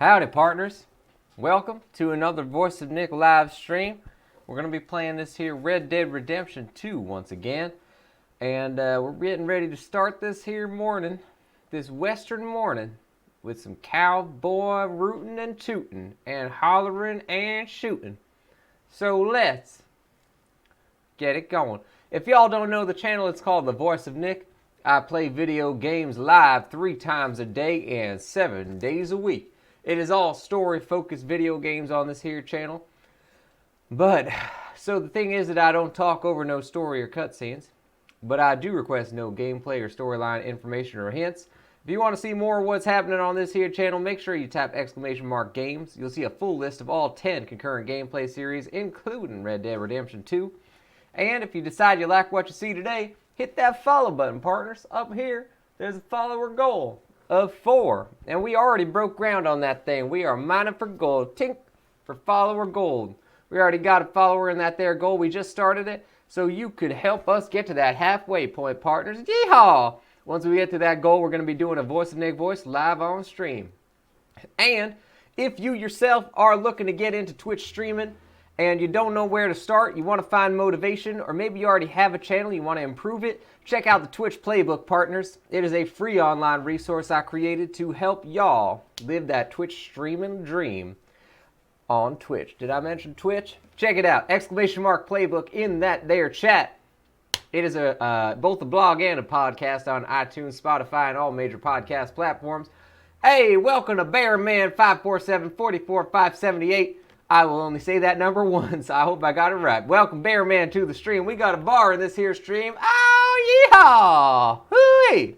Howdy, partners. Welcome to another Voice of Nick live stream. We're going to be playing this here Red Dead Redemption 2 once again. And we're getting ready to start this here morning, this western morning, with some cowboy rootin' and tootin' and hollering and shooting. So let's get it going. If y'all don't know the channel, it's called The Voice of Nick. I play video games live 3 times a day and 7 days a week. It is all story-focused video games on this here channel. But, so the thing is that I don't talk over no story or cutscenes. But I do request no gameplay or storyline information or hints. If you want to see more of what's happening on this here channel, make sure you tap !games. You'll see a full list of all 10 concurrent gameplay series, including Red Dead Redemption 2. And if you decide you like what you see today, hit that follow button, partners. Up here, there's a follower goal of 4. And we already broke ground on that thing. We are mining for gold. Tink for follower gold. We already got a follower in that there goal. We just started it. So you could help us get to that halfway point, partners. Yeehaw! Once we get to that goal, we're going to be doing a Voice of Nick voice live on stream. And if you yourself are looking to get into Twitch streaming and you don't know where to start, you want to find motivation, or maybe you already have a channel, you want to improve it, check out the Twitch Playbook, partners. It is a free online resource I created to help y'all live that Twitch streaming dream on Twitch. Did I mention Twitch? Check it out. ! Playbook in that there chat. It is both a blog and a podcast on iTunes, Spotify, and all major podcast platforms. Hey, welcome to Bearman 547-44-578. I will only say that number once. I hope I got it right. Welcome, Bearman, to the stream. We got a bar in this here stream. Oh, yeehaw! Hooey!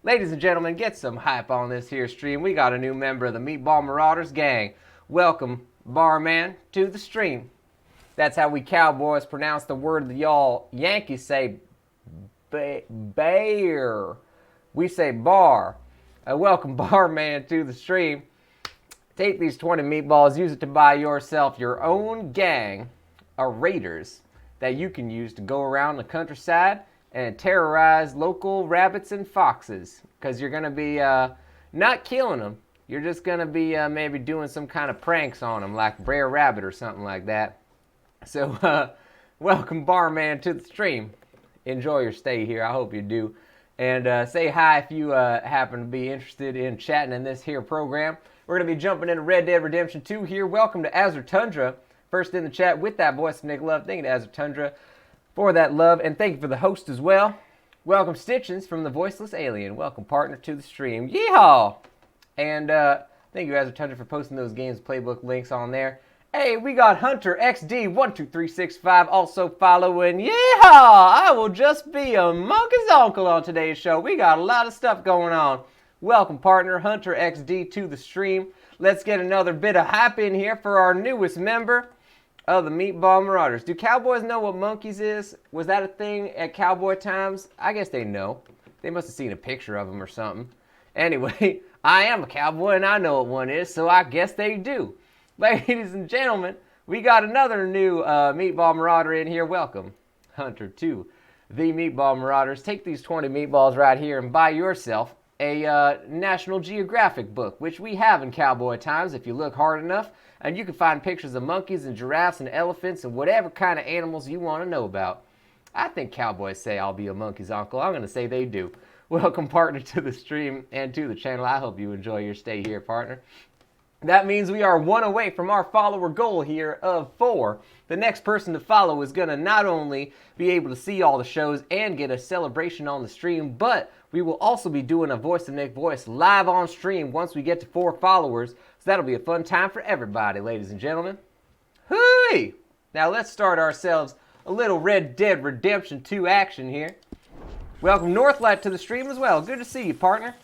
Ladies and gentlemen, get some hype on this here stream. We got a new member of the Meatball Marauders gang. Welcome, Barman, to the stream. That's how we cowboys pronounce the word that y'all Yankees say bear. We say bar. Welcome, Barman, to the stream. Take these 20 meatballs, use it to buy yourself your own gang of raiders that you can use to go around the countryside and terrorize local rabbits and foxes. Because you're going to be not killing them. You're just going to be maybe doing some kind of pranks on them, like Brer Rabbit or something like that. So, welcome, Barman, to the stream. Enjoy your stay here. I hope you do. And say hi if you happen to be interested in chatting in this here program. We're going to be jumping into Red Dead Redemption 2 here. Welcome to Azure Tundra. First in the chat with that Voice of Nick love. Thank you to Azure Tundra for that love. And thank you for the host as well. Welcome, Stitchins from the Voiceless Alien. Welcome, partner, to the stream. Yeehaw! And thank you, Azure Tundra, for posting those games playbook links on there. Hey, we got Hunter XD12365 also following. Yeehaw! I will just be a monkey's uncle on today's show. We got a lot of stuff going on. Welcome, partner, Hunter XD, to the stream. Let's get another bit of hype in here for our newest member of the Meatball Marauders. Do cowboys know what monkeys is? Was that a thing at cowboy times? I guess they know. They must have seen a picture of them or something. Anyway, I am a cowboy and I know what one is, so I guess they do. Ladies and gentlemen, we got another new Meatball Marauder in here. Welcome, Hunter, to the Meatball Marauders. Take these 20 meatballs right here and buy yourself a National Geographic book, which we have in cowboy times if you look hard enough. And you can find pictures of monkeys and giraffes and elephants and whatever kind of animals you want to know about. I think cowboys say I'll be a monkey's uncle. I'm going to say they do. Welcome, partner, to the stream and to the channel. I hope you enjoy your stay here, partner. That means we are 1 away from our follower goal here of 4. The next person to follow is going to not only be able to see all the shows and get a celebration on the stream, but we will also be doing a Voice of Nick voice live on stream once we get to 4 followers. So that'll be a fun time for everybody, ladies and gentlemen. Hooey! Now let's start ourselves a little Red Dead Redemption 2 action here. Welcome, Northlight, to the stream as well. Good to see you, partner.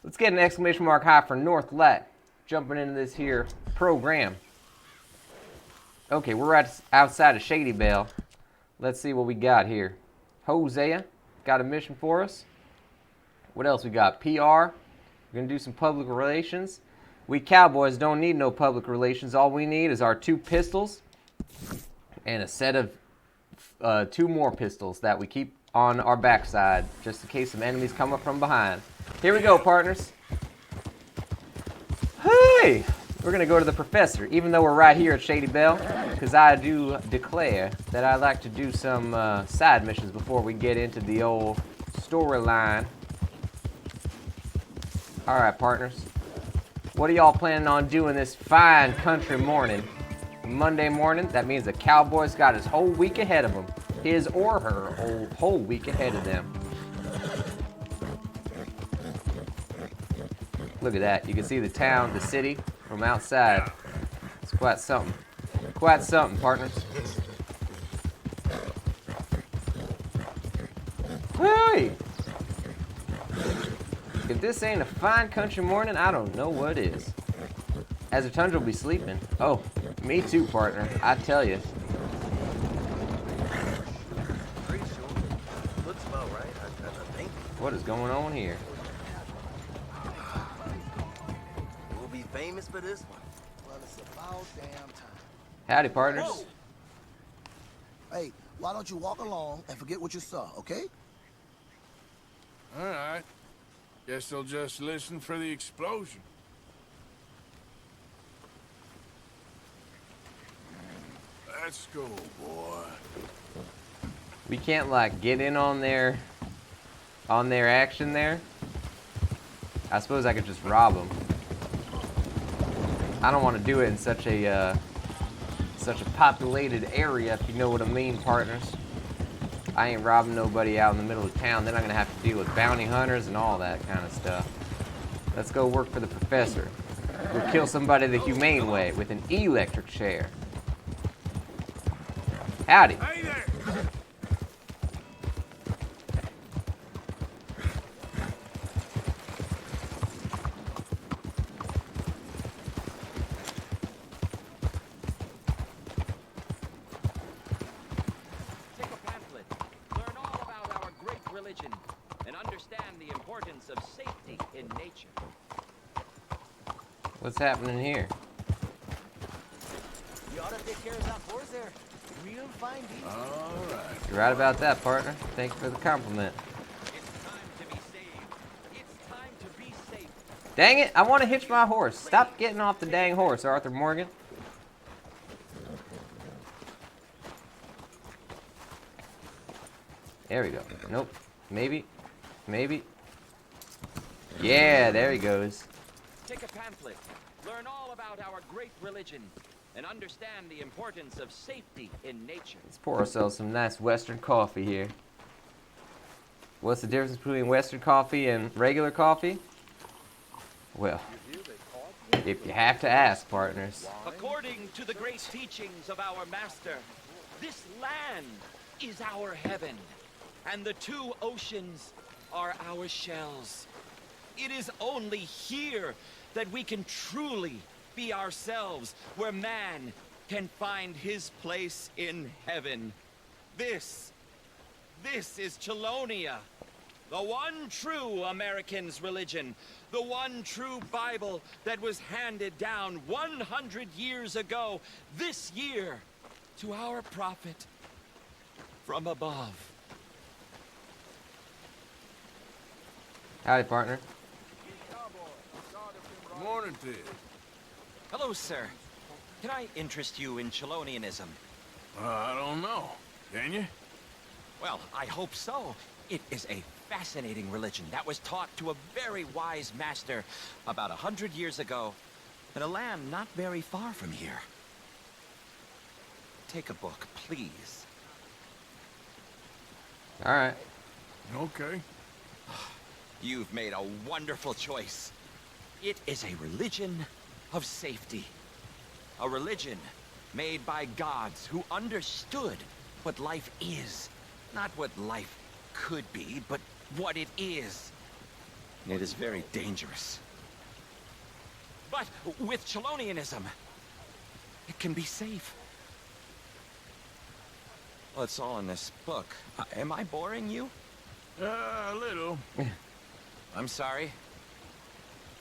Let's get an exclamation mark high for Northlight. Jumping into this here program. Okay, we're right outside of Shady Belle. Let's see what we got here. Hosea got a mission for us. What else we got? PR. We're going to do some public relations. We cowboys don't need no public relations. All we need is our 2 pistols and a set of 2 more pistols that we keep on our backside just in case some enemies come up from behind. Here we go, partners. Okay, we're gonna go to the professor, even though we're right here at Shady Belle, because I do declare that I like to do some side missions before we get into the old storyline. All right, partners. What are y'all planning on doing this fine country morning? Monday morning, that means the cowboy's got his whole week ahead of him. His or her whole week ahead of them. Look at that. You can see the town, the city from outside. It's quite something. Quite something, partners. Hey! If this ain't a fine country morning, I don't know what is. As Tundra will be sleeping. Oh, me too, partner. I tell you. What is going on here? We'll be famous for this one. Well, it's about damn time. Howdy, partners. Whoa. Hey, why don't you walk along and forget what you saw, okay? All right. Guess they'll just listen for the explosion. Let's go, boy. We can't, like, get in on their action there. I suppose I could just rob them. I don't want to do it in such a populated area, if you know what I mean, partners. I ain't robbing nobody out in the middle of town. Then I'm gonna have to deal with bounty hunters and all that kind of stuff. Let's go work for the professor. We'll kill somebody the humane way with an electric chair. Howdy. Hey there! What's happening here? You ought to take care of that horse there. Real fine beast. All right. You're right about that, partner. Thank you for the compliment. It's time to be saved. It's time to be safe. Dang it, I want to hitch my horse. Stop getting off the dang horse, Arthur Morgan. There we go. Nope. Maybe. Maybe. Yeah, there he goes. Take a pamphlet. Learn all about our great religion and understand the importance of safety in nature. Let's pour ourselves some nice Western coffee here. What's the difference between Western coffee and regular coffee? Well, if you have to ask, partners. According to the great teachings of our master, this land is our heaven, and the two oceans are our shells. It is only here that we can truly be ourselves, where man can find his place in heaven. This is Chelonia, the one true American's religion, the one true Bible that was handed down 100 years ago, this year, to our prophet from above. Howdy, partner. Good morning, Ted. Hello, sir. Can I interest you in Chelonianism? I don't know. Can you? Well, I hope so. It is a fascinating religion that was taught to a very wise master about 100 years ago in a land not very far from here. Take a book, please. All right. Okay. You've made a wonderful choice. It is a religion of safety. A religion made by gods who understood what life is. Not what life could be, but what it is. It is very dangerous. But with Chelonianism, it can be safe. Well, it's all in this book. Am I boring you? A little. I'm sorry.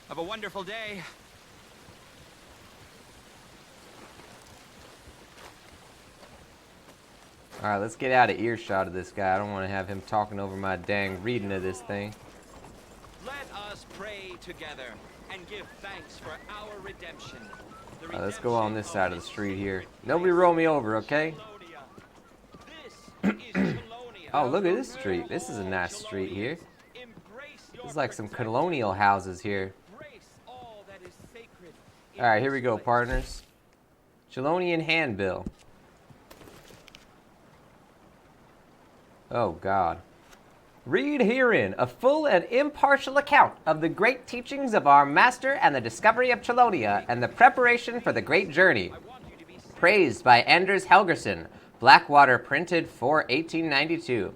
Have a wonderful day. All right, let's get out of earshot of this guy. I don't want to have him talking over my dang reading of this thing. Let us pray together and give thanks for our redemption. Let's go on this side of the street here. Nobody roll me over, okay? Oh, look at this street. This is a nice street here. There's like some colonial houses here. Alright, here we go, partners. Chelonian Handbill. Oh, God. Read herein a full and impartial account of the great teachings of our master and the discovery of Chelonia and the preparation for the great journey. Praised by Anders Helgerson, Blackwater, printed for 1892.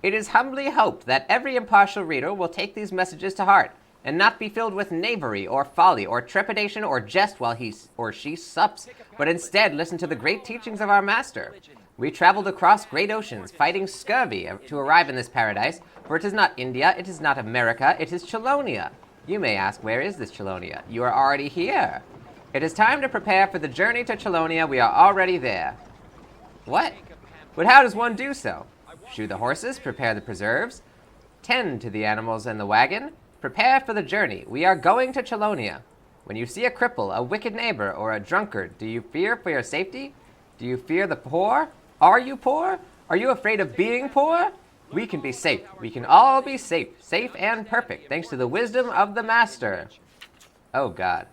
It is humbly hoped that every impartial reader will take these messages to heart, and not be filled with knavery or folly or trepidation or jest while he or she sups, but instead listen to the great teachings of our master. We traveled across great oceans, fighting scurvy, to arrive in this paradise, for it is not India, it is not America, it is Chelonia. You may ask, where is this Chelonia? You are already here. It is time to prepare for the journey to Chelonia. We are already there. What? But how does one do so? Shoe the horses, prepare the preserves, tend to the animals and the wagon, prepare for the journey. We are going to Chelonia. When you see a cripple, a wicked neighbor, or a drunkard, do you fear for your safety? Do you fear the poor? Are you poor? Are you afraid of being poor? We can be safe. We can all be safe. Safe and perfect, thanks to the wisdom of the Master. Oh, God.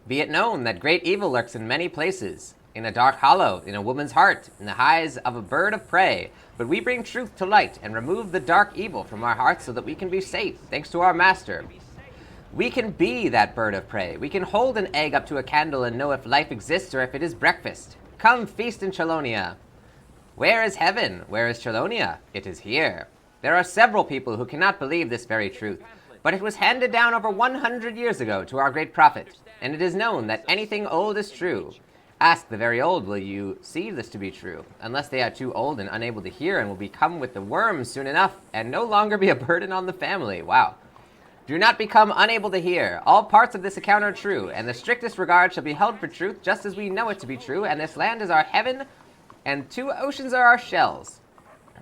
Be it known that great evil lurks in many places. In a dark hollow, in a woman's heart, in the eyes of a bird of prey. But we bring truth to light and remove the dark evil from our hearts so that we can be safe, thanks to our Master. We can be that bird of prey. We can hold an egg up to a candle and know if life exists or if it is breakfast. Come feast in Chelonia. Where is heaven? Where is Chelonia? It is here. There are several people who cannot believe this very truth, but it was handed down over 100 years ago to our great prophet, and it is known that anything old is true. Ask the very old, will you see this to be true? Unless they are too old and unable to hear and will become with the worms soon enough and no longer be a burden on the family. Wow. Do not become unable to hear. All parts of this account are true, and the strictest regard shall be held for truth just as we know it to be true, and this land is our heaven, and 2 oceans are our shells.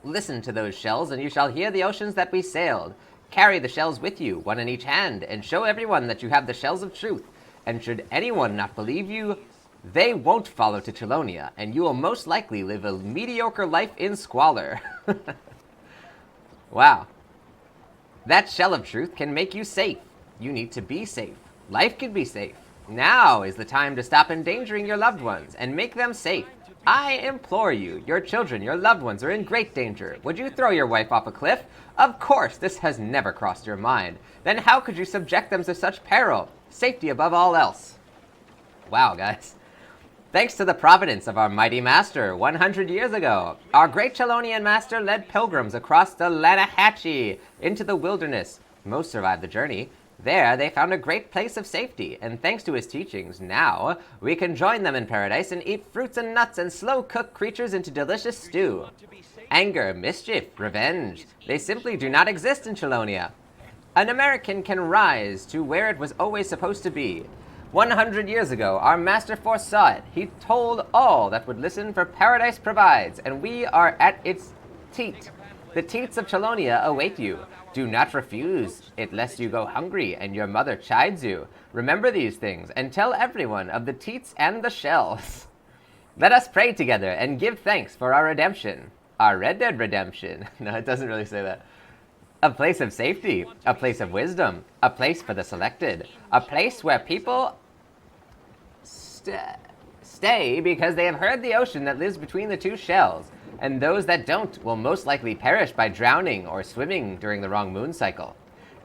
Listen to those shells, and you shall hear the oceans that we sailed. Carry the shells with you, one in each hand, and show everyone that you have the shells of truth. And should anyone not believe you, they won't follow to Chelonia, and you will most likely live a mediocre life in squalor. Wow. That shell of truth can make you safe. You need to be safe. Life can be safe. Now is the time to stop endangering your loved ones and make them safe. I implore you, your children, your loved ones are in great danger. Would you throw your wife off a cliff? Of course, this has never crossed your mind. Then how could you subject them to such peril? Safety above all else. Wow, guys. Thanks to the providence of our mighty master 100 years ago, our great Chelonian master led pilgrims across the Lanahatchee into the wilderness. Most survived the journey. There, they found a great place of safety, and thanks to his teachings, now we can join them in paradise and eat fruits and nuts and slow-cook creatures into delicious stew. Anger, mischief, revenge, they simply do not exist in Chelonia. An American can rise to where it was always supposed to be. 100 years ago, our master foresaw it. He told all that would listen, for paradise provides, and we are at its teat. The teats of Chelonia await you. Do not refuse it lest you go hungry and your mother chides you. Remember these things, and tell everyone of the teats and the shells. Let us pray together and give thanks for our redemption. Our Red Dead redemption. No, it doesn't really say that. A place of safety, a place of wisdom, a place for the selected, a place where people stay because they have heard the ocean that lives between the 2 shells, and those that don't will most likely perish by drowning or swimming during the wrong moon cycle.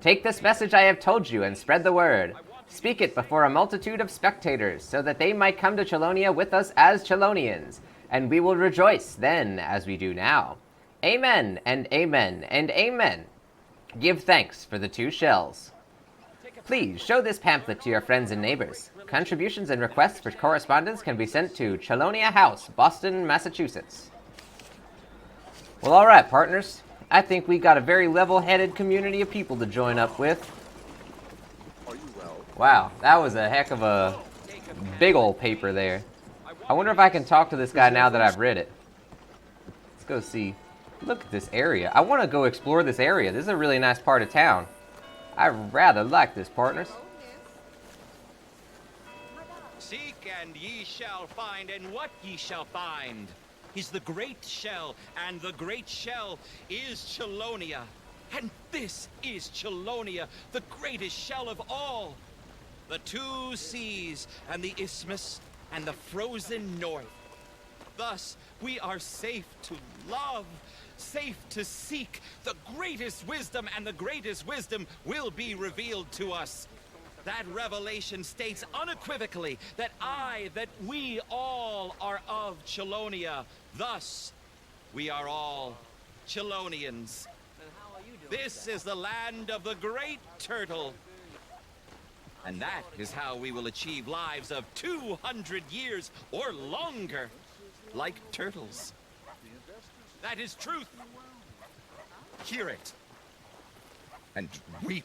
Take this message I have told you and spread the word. Speak it before a multitude of spectators, so that they might come to Chelonia with us as Chelonians, and we will rejoice then as we do now. Amen, and amen, and amen. Give thanks for the 2 shells. Please show this pamphlet to your friends and neighbors. Contributions and requests for correspondence can be sent to Chelonia House, Boston, Massachusetts. Well, all right, partners. I think we got a very level-headed community of people to join up with. Are you well? Wow, that was a heck of a big old paper there. I wonder if I can talk to this guy now that I've read it. Let's go see. Look at this area. I want to go explore this area. This is a really nice part of town. I rather like this, partners. Seek and ye shall find, and what ye shall find is the great shell, and the great shell is Chelonia. And this is Chelonia, the greatest shell of all. The two seas, and the isthmus, and the frozen north. Thus, we are safe to love, safe to seek. The greatest wisdom, and the greatest wisdom will be revealed to us. That revelation states unequivocally that we all are of Chelonia. Thus, we are all Chelonians. This is the land of the great turtle. And that is how we will achieve lives of 200 years or longer, like turtles. That is truth. Hear it. And weep.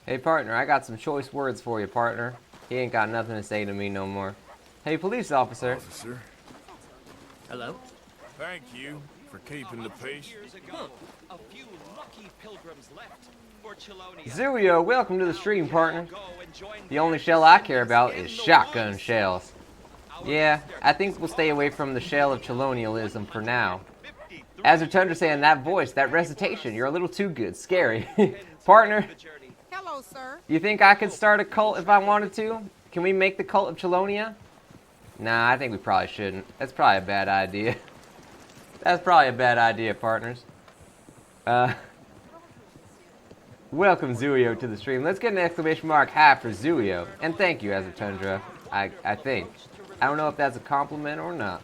Hey, partner, I got some choice words for you, partner. He ain't got nothing to say to me no more. Hey, police officer. Officer, Hello? thank you for keeping the peace. Years ago, a few lucky pilgrims left for Chelonia. Zooyo, welcome to the stream, partner. Go and join The only their shell I care descendants about in is the shotgun woods. shells. Our Yeah, master I think is we'll stay away far from the shell of from Chelonialism for now. 53 As Tundra saying, that voice, that recitation, you're a little too good. Scary. Partner, the journey. Hello, sir. you think I could start a cult if I wanted to? Can we make the cult of Chelonia? Nah, I think we probably shouldn't. That's probably a bad idea. That's probably a bad idea, partners. Welcome, Zooyo, to the stream. Let's get an exclamation mark high for Zooyo. And thank you, Tundra. I think. I don't know if that's a compliment or not.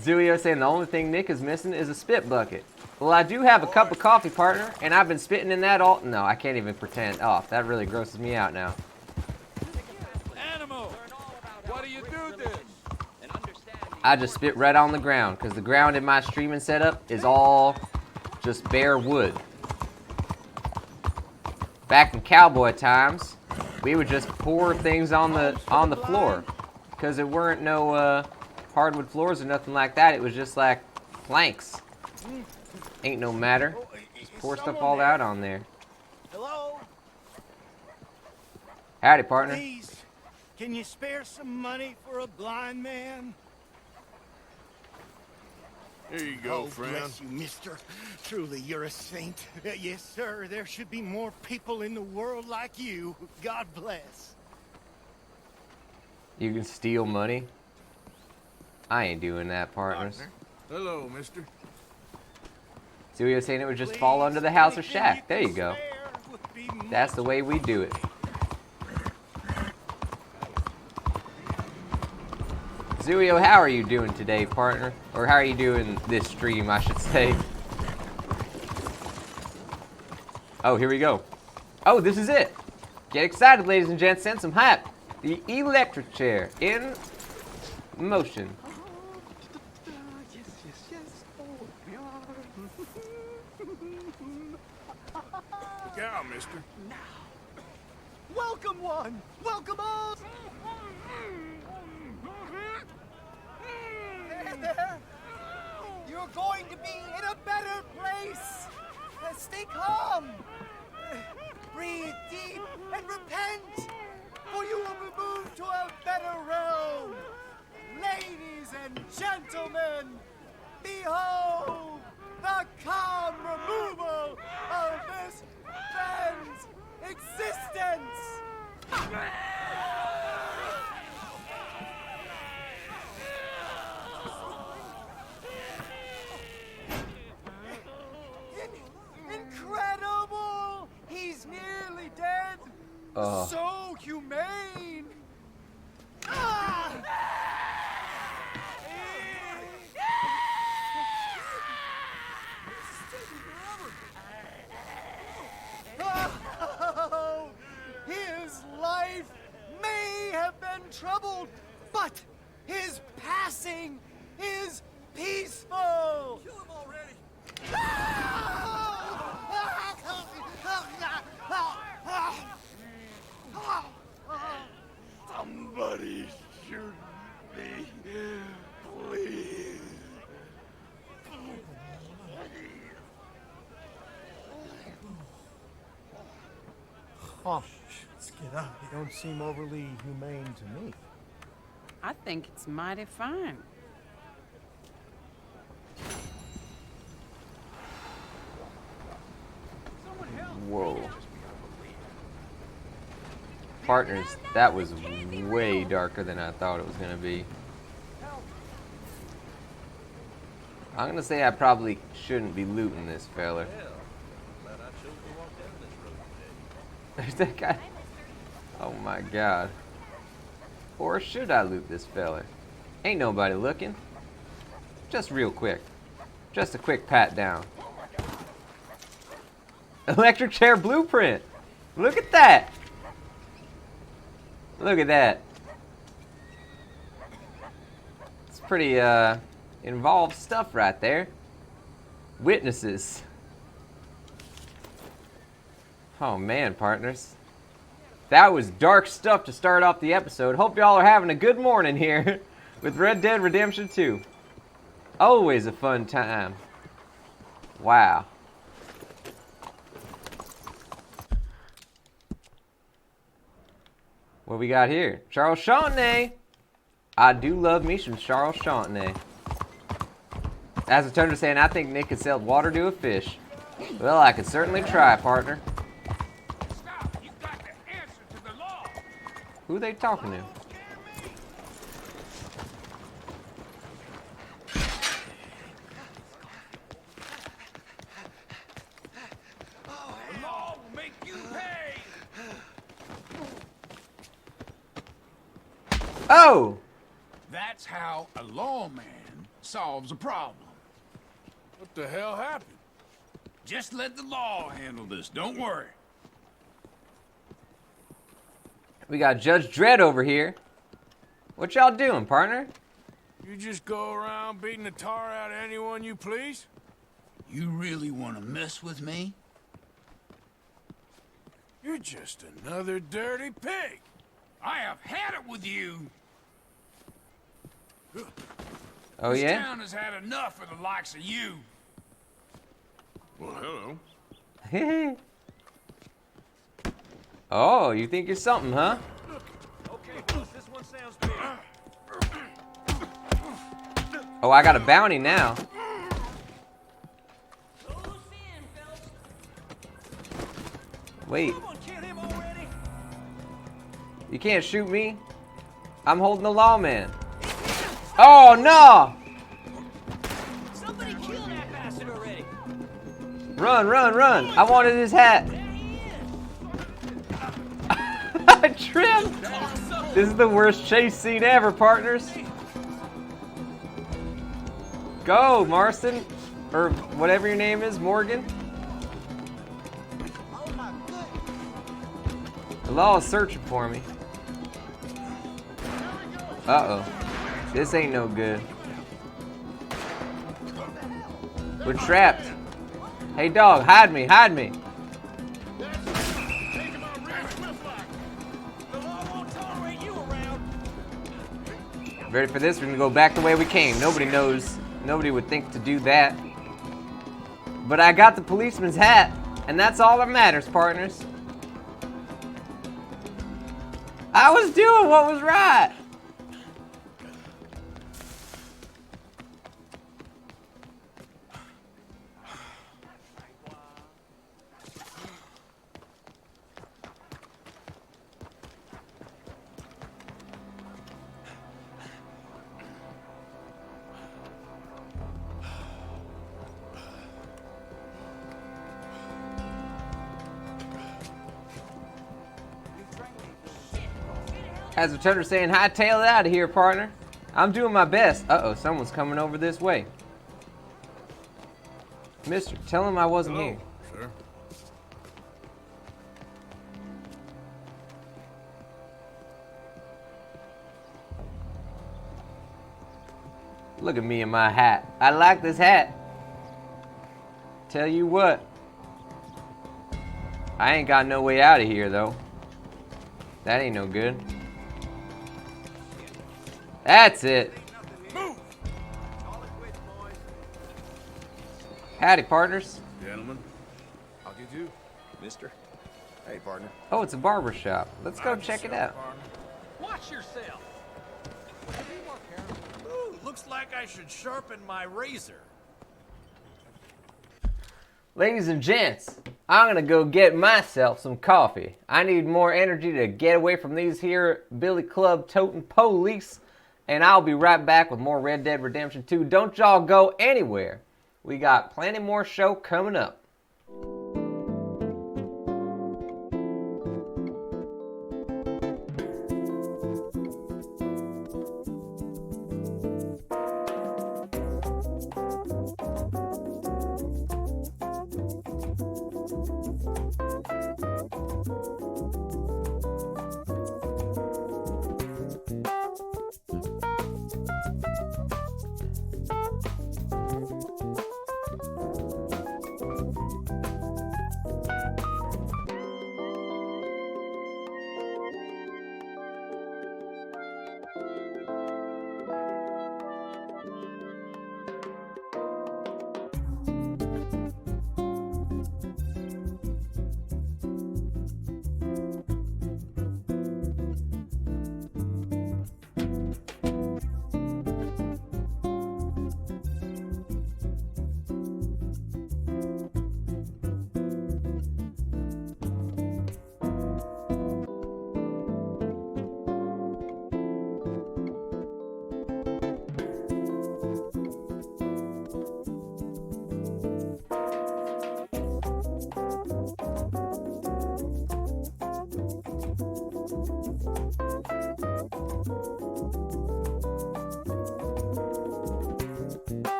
Zooyo saying the only thing Nick is missing is a spit bucket. Well, I do have a cup of coffee, partner, and I've been spitting in that all... No, I can't even pretend. Oh, that really grosses me out now. Animal, why do you do this? I just spit right on the ground, because the ground in my streaming setup is all just bare wood. Back in cowboy times, we would just pour things on the floor, because there weren't no hardwood floors or nothing like that. It was just like planks. Ain't no matter. Just pour stuff all out on there. Hello? Howdy, partner. Please, can you spare some money for a blind man? Here you go, Oh, friend. bless you, mister. Truly, you're a saint. Yes, sir. There should be more people in the world like you. God bless. You can steal money? I ain't doing that, partners. Hello, mister. See what you're saying? It would just fall under the house or Anything shack. There can you go. spare would be That's the way we do it. Zooyo, how are you doing today, partner? Or how are you doing this stream, I should say? Oh, here we go. Oh, this is it. Get excited, ladies and gents. Send some hype. The electric chair in motion. Look out, mister. Welcome one! Welcome all! There, there! You're going to be in a better place! Stay calm! Breathe deep and repent! For you will be moved to a better realm! Ladies and gentlemen, behold the calm removal of this man's existence! Incredible! He's nearly dead! Oh. So humane! Ah! Oh, his life may have been troubled, but his passing is peaceful. Kill him already. Oh, let's get up. They don't seem overly humane to me. I think it's mighty fine. Whoa. Partners, that was way darker than I thought it was gonna be. I'm gonna say I probably shouldn't be looting this fella. There's that guy. Oh my god. Or should I loot this fella? Ain't nobody looking. Just real quick. Just a quick pat down. Electric chair blueprint. Look at that. Look at that. It's pretty involved stuff right there. Witnesses. Oh man, partners. That was dark stuff to start off the episode. Hope y'all are having a good morning here with Red Dead Redemption 2. Always a fun time. Wow. What we got here? Sharpshootin. I do love me some Sharpshootin. As a Thunder saying, I think Nick could sell water to a fish. Well, I could certainly try, partner. Stop! You've got to answer to the law! Who are they talking to? The law will make you pay! Oh! That's how a lawman solves a problem. What the hell happened? Just let the law handle this, don't worry. We got Judge Dredd over here. What y'all doing, partner? You just go around beating the tar out of anyone you please? You really want to mess with me? You're just another dirty pig. I have had it with you. Oh This yeah? town has had enough of the likes of you. Well, hello. Oh, you think you're something, huh? Okay, boss, this one sounds big. Oh, I got a bounty now. Wait. You can't shoot me. I'm holding the lawman. Oh no! Somebody kill that bastard already. Run, run, run! I wanted his hat. Trim. This is the worst chase scene ever, partners. Go, Marston, or whatever your name is, Morgan. The law is searching for me. Uh-oh. This ain't no good. We're trapped. Hey, dog, hide me, hide me. Ready for this? We're gonna go back the way we came. Nobody knows. Nobody would think to do that. But I got the policeman's hat, and that's all that matters, partners. I was doing what was right. As the Thunder saying, hightail it out of here, partner. I'm doing my best. Uh-oh, someone's coming over this way. Mister, tell him I wasn't here. Sir. Look at me in my hat. I like this hat. Tell you what. I ain't got no way out of here, though. That ain't no good. That's it. Move! Howdy, partners. Gentlemen. How do you do? Mister? Hey, partner. Oh, it's a barber shop. Let's go check it out. Watch yourself. Ooh, looks like I should sharpen my razor. Ladies and gents, I'm gonna go get myself some coffee. I need more energy to get away from these here Billy Club toting police. And I'll be right back with more Red Dead Redemption 2. Don't y'all go anywhere. We got plenty more show coming up.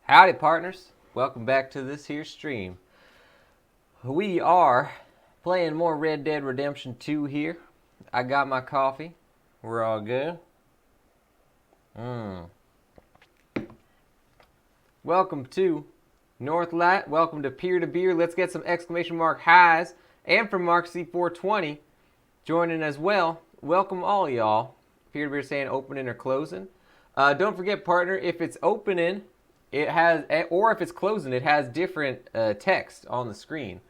Howdy, partners. Welcome back to this here stream. We are playing more Red Dead Redemption 2 here. I got my coffee. We're all good. Welcome to Northlight. Welcome to Peer to Beer. Let's get some exclamation mark highs. And from Mark C420 joining as well. Welcome all y'all. Peer to Beer saying opening or closing. Don't forget, partner, if it's opening, it has, or if it's closing, it has different text on the screen.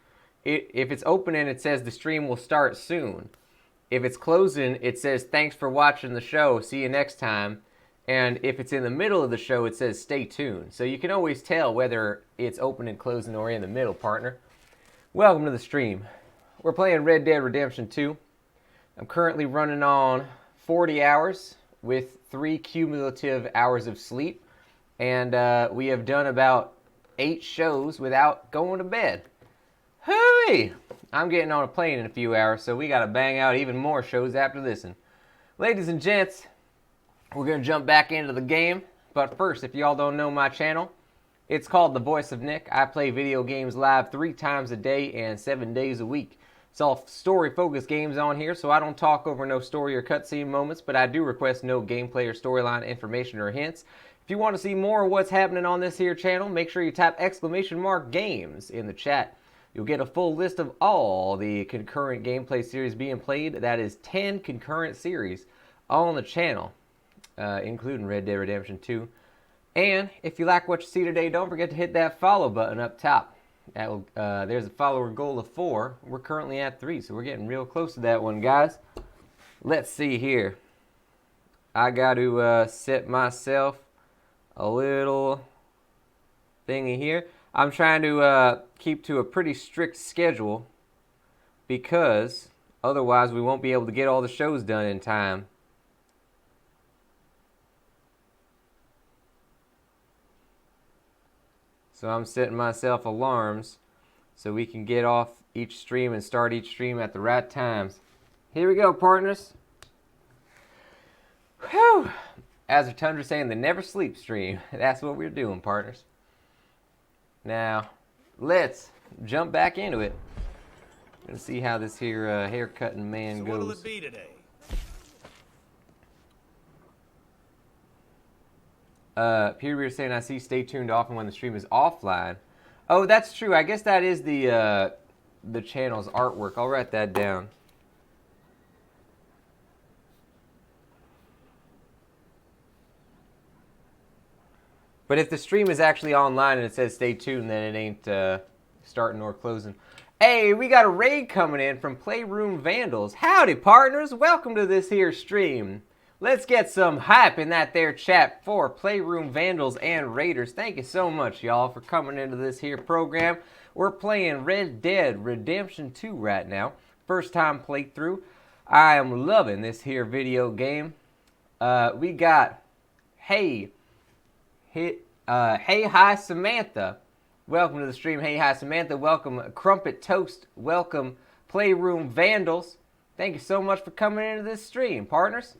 If it's opening, it says the stream will start soon. If it's closing, it says thanks for watching the show. See you next time. And if it's in the middle of the show, it says stay tuned. So you can always tell whether it's opening, closing, or in the middle, partner. Welcome to the stream. We're playing Red Dead Redemption 2. I'm currently running on 40 hours with 3 cumulative hours of sleep. And we have done about 8 shows without going to bed. Hooey! I'm getting on a plane in a few hours, so we got to bang out even more shows after this one. Ladies and gents, we're going to jump back into the game. But first, if y'all don't know my channel, it's called The Voice of Nick. I play video games live 3 times a day and 7 days a week. It's all story-focused games on here, so I don't talk over no story or cutscene moments, but I do request no gameplay or storyline information or hints. If you want to see more of what's happening on this here channel, make sure you type exclamation mark games in the chat. You'll get a full list of all the concurrent gameplay series being played. That is 10 concurrent series on the channel, including Red Dead Redemption 2. And if you like what you see today, don't forget to hit that follow button up top. There's a follower goal of 4. We're currently at 3, so we're getting real close to that one, guys. Let's see here. I got to set myself a little thingy here. I'm trying to keep to a pretty strict schedule because otherwise we won't be able to get all the shows done in time. So I'm setting myself alarms so we can get off each stream and start each stream at the right times. Here we go, partners. Whew! As Tundra saying, the never sleep stream. That's what we're doing, partners. Now, let's jump back into it and see how this here haircutting man goes. What'll it be today? Peter saying, I see stay tuned often when the stream is offline. Oh, that's true. I guess that is the channel's artwork. I'll write that down. But if the stream is actually online and it says stay tuned, then it ain't starting or closing. Hey, we got a raid coming in from Playroom Vandals. Howdy, partners. Welcome to this here stream. Let's get some hype in that there chat for Playroom Vandals and Raiders. Thank you so much, y'all, for coming into this here program. We're playing Red Dead Redemption 2 right now. First time playthrough. I am loving this here video game. We got Hey Hi Samantha. Welcome to the stream. Hey Hi Samantha. Welcome Crumpet Toast. Welcome Playroom Vandals. Thank you so much for coming into this stream, partners.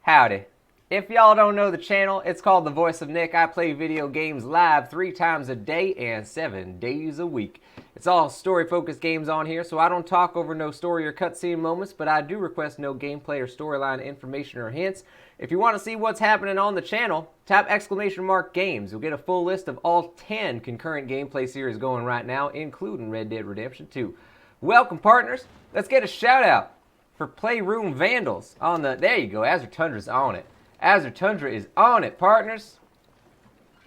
Howdy. If y'all don't know the channel, it's called The Voice of Nick. I play video games live 3 times a day and 7 days a week. It's all story-focused games on here, so I don't talk over no story or cutscene moments, but I do request no gameplay or storyline information or hints. If you want to see what's happening on the channel, type exclamation mark games. You'll get a full list of all 10 concurrent gameplay series going right now, including Red Dead Redemption 2. Welcome, partners. Let's get a shout-out for Playroom Vandals on the... There you go. Azure Tundra's on it. Azure Tundra is on it, partners.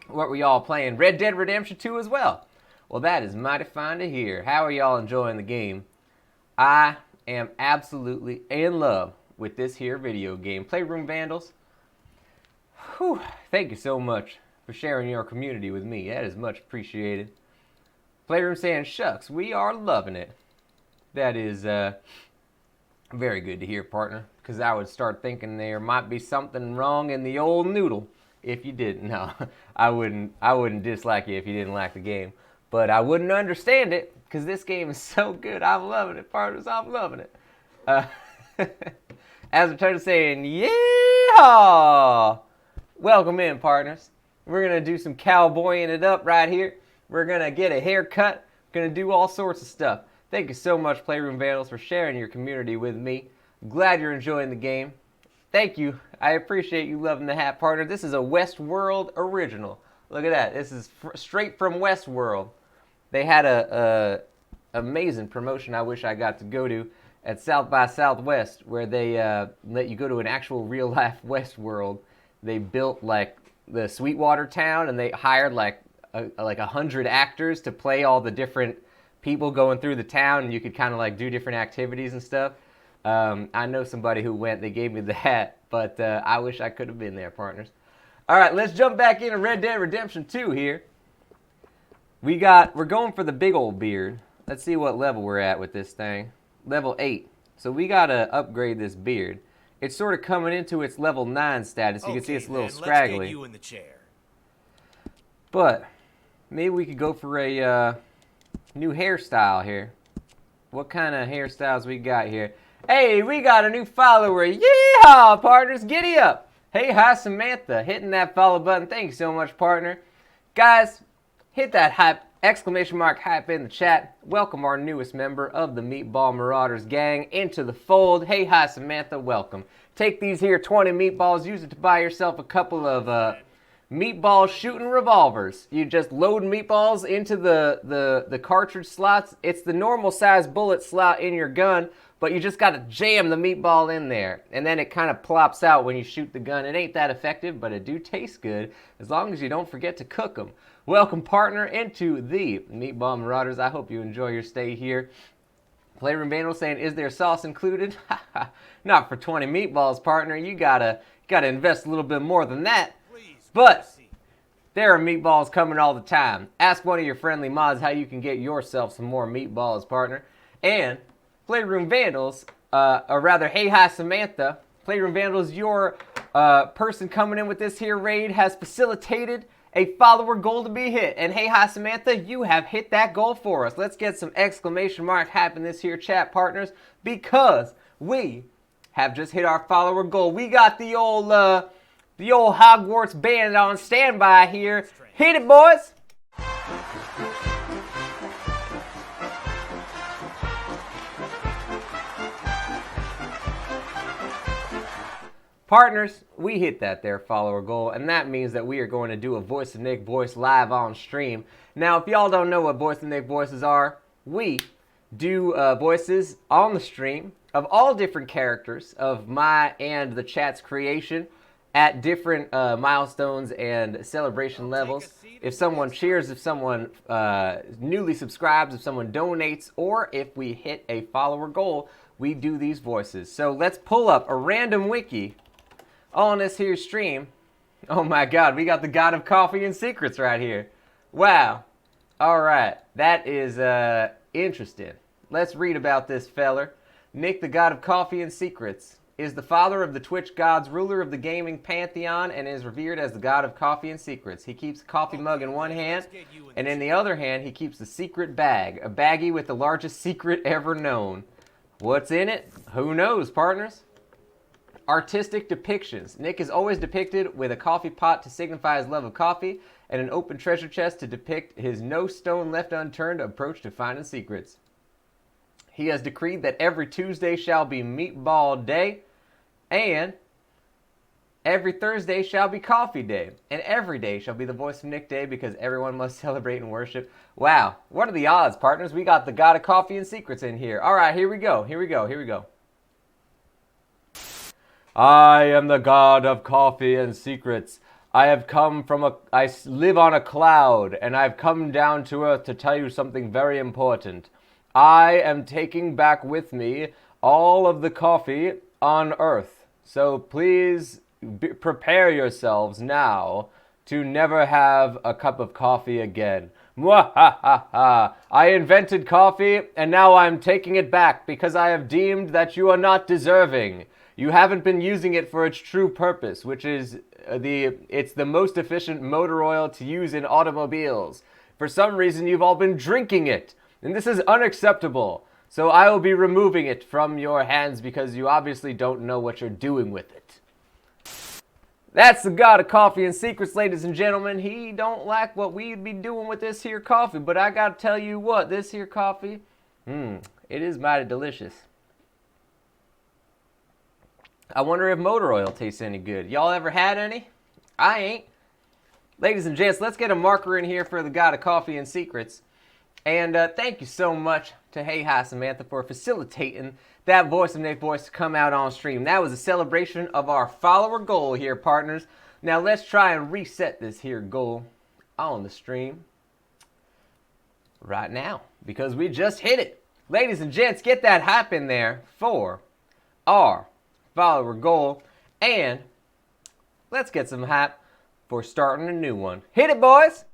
What were y'all playing? Red Dead Redemption 2 as well. Well, that is mighty fine to hear. How are y'all enjoying the game? I am absolutely in love with this here video game. Playroom Vandals, whew, thank you so much for sharing your community with me. That is much appreciated. Playroom saying, shucks, we are loving it. That is very good to hear, partner, because I would start thinking there might be something wrong in the old noodle if you didn't. No, I wouldn't dislike you if you didn't like the game. But I wouldn't understand it, because this game is so good. I'm loving it, partners. I'm loving it. As I'm trying to saying, yeah! Welcome in, partners. We're going to do some cowboying it up right here. We're going to get a haircut. Going to do all sorts of stuff. Thank you so much, Playroom Vandals, for sharing your community with me. Glad you're enjoying the game. Thank you. I appreciate you loving the hat, partner. This is a Westworld original. Look at that. This is straight from Westworld. They had a amazing promotion I wish I got to go to at South by Southwest, where they let you go to an actual real-life Westworld. They built, like, the Sweetwater town, and they hired, like 100 actors to play all the different people going through the town, and you could kind of, like, do different activities and stuff. I know somebody who went. They gave me the hat, but I wish I could have been there, partners. All right, let's jump back into Red Dead Redemption 2 here. We're going for the big old beard. Let's see what level we're at with this thing. Level 8. So we got to upgrade this beard. It's sort of coming into its level 9 status. You can see it's a little scraggly. Let's get you in the chair. But maybe we could go for a new hairstyle here. What kind of hairstyles we got here? Hey, we got a new follower. Yeehaw, partners. Giddy up. Hey, hi, Samantha. Hitting that follow button. Thank you so much, partner. Guys, hit that hype, exclamation mark hype in the chat. Welcome our newest member of the Meatball Marauders gang into the fold. Hey, hi, Samantha. Welcome. Take these here 20 meatballs. Use it to buy yourself a couple of meatball shooting revolvers. You just load meatballs into the cartridge slots. It's the normal size bullet slot in your gun, but you just got to jam the meatball in there, and then it kind of plops out when you shoot the gun. It ain't that effective, but it do taste good, as long as you don't forget to cook them. Welcome, partner, into the Meatball Marauders. I hope you enjoy your stay here. Playroom Vandal saying, is there sauce included? Not for 20 meatballs, partner. You gotta invest a little bit more than that. But there are meatballs coming all the time. Ask one of your friendly mods how you can get yourself some more meatballs, partner. And Playroom Vandals, or rather, hey, hi, Samantha. Playroom Vandals, your person coming in with this here raid has facilitated a follower goal to be hit. And hey, hi, Samantha, you have hit that goal for us. Let's get some exclamation mark hype in this here chat, partners, because we have just hit our follower goal. We got the old Hogwarts band on standby here. Hit it, boys! Partners, we hit that there follower goal, and that means that we are going to do a Voice of Nick voice live on stream. Now, if y'all don't know what Voice of Nick voices are, we do voices on the stream of all different characters of my and the chat's creation at different milestones and celebration levels. If someone cheers, if someone newly subscribes, if someone donates, or if we hit a follower goal, we do these voices. So let's pull up a random wiki on this here stream. Oh my god, we got the God of Coffee and Secrets right here. Wow. Alright, that is interesting. Let's read about this feller. Nick, the God of Coffee and Secrets, is the father of the Twitch gods, ruler of the gaming pantheon, and is revered as the God of Coffee and Secrets. He keeps a coffee mug in one hand, and in the other hand, he keeps the secret bag, a baggie with the largest secret ever known. What's in it? Who knows, partners? Artistic depictions. Nick is always depicted with a coffee pot to signify his love of coffee, and an open treasure chest to depict his no stone left unturned approach to finding secrets. He has decreed that every Tuesday shall be Meatball Day, and every Thursday shall be Coffee Day, and every day shall be the Voice of Nick Day, because everyone must celebrate and worship. Wow, what are the odds, partners? We got the God of Coffee and Secrets in here. All right, here we go. I am the God of Coffee and Secrets. I live on a cloud, and I've come down to earth to tell you something very important. I am taking back with me all of the coffee on earth. So please prepare yourselves now to never have a cup of coffee again. Mwahaha! I invented coffee, and now I'm taking it back because I have deemed that you are not deserving. You haven't been using it for its true purpose, which is it's the most efficient motor oil to use in automobiles. For some reason, you've all been drinking it, and this is unacceptable. So I will be removing it from your hands because you obviously don't know what you're doing with it. That's the god of coffee and secrets, ladies and gentlemen. He don't like what we'd be doing with this here coffee, but I gotta tell you what, this here coffee, it is mighty delicious. I wonder if motor oil tastes any good. Y'all ever had any? I ain't. Ladies and gents, let's get a marker in here for the god of coffee and secrets. And thank you so much to Hey Hi Samantha for facilitating that Voice of Nick voice to come out on stream. That was a celebration of our follower goal here, partners. Now let's try and reset this here goal on the stream right now, because we just hit it. Ladies and gents, get that hype in there for our follower goal, and let's get some hype for starting a new one. Hit it, boys!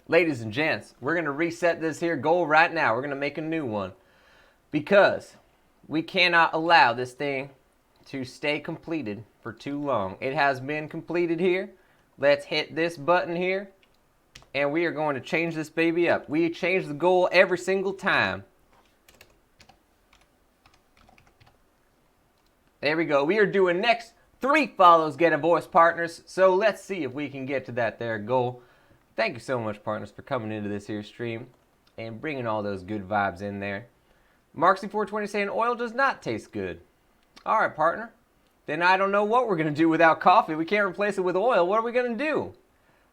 Ladies and gents, we're going to reset this here goal right now. We're going to make a new one, because we cannot allow this thing to stay completed for too long. It has been completed here. Let's hit this button here, and we are going to change this baby up. We change the goal every single time. There we go. We are doing next 3 follows get a voice, partners. So let's see if we can get to that there goal. Thank you so much, partners, for coming into this here stream and bringing all those good vibes in there. Marksy420 saying oil does not taste good. All right, partner. Then I don't know what we're going to do without coffee. We can't replace it with oil. What are we going to do?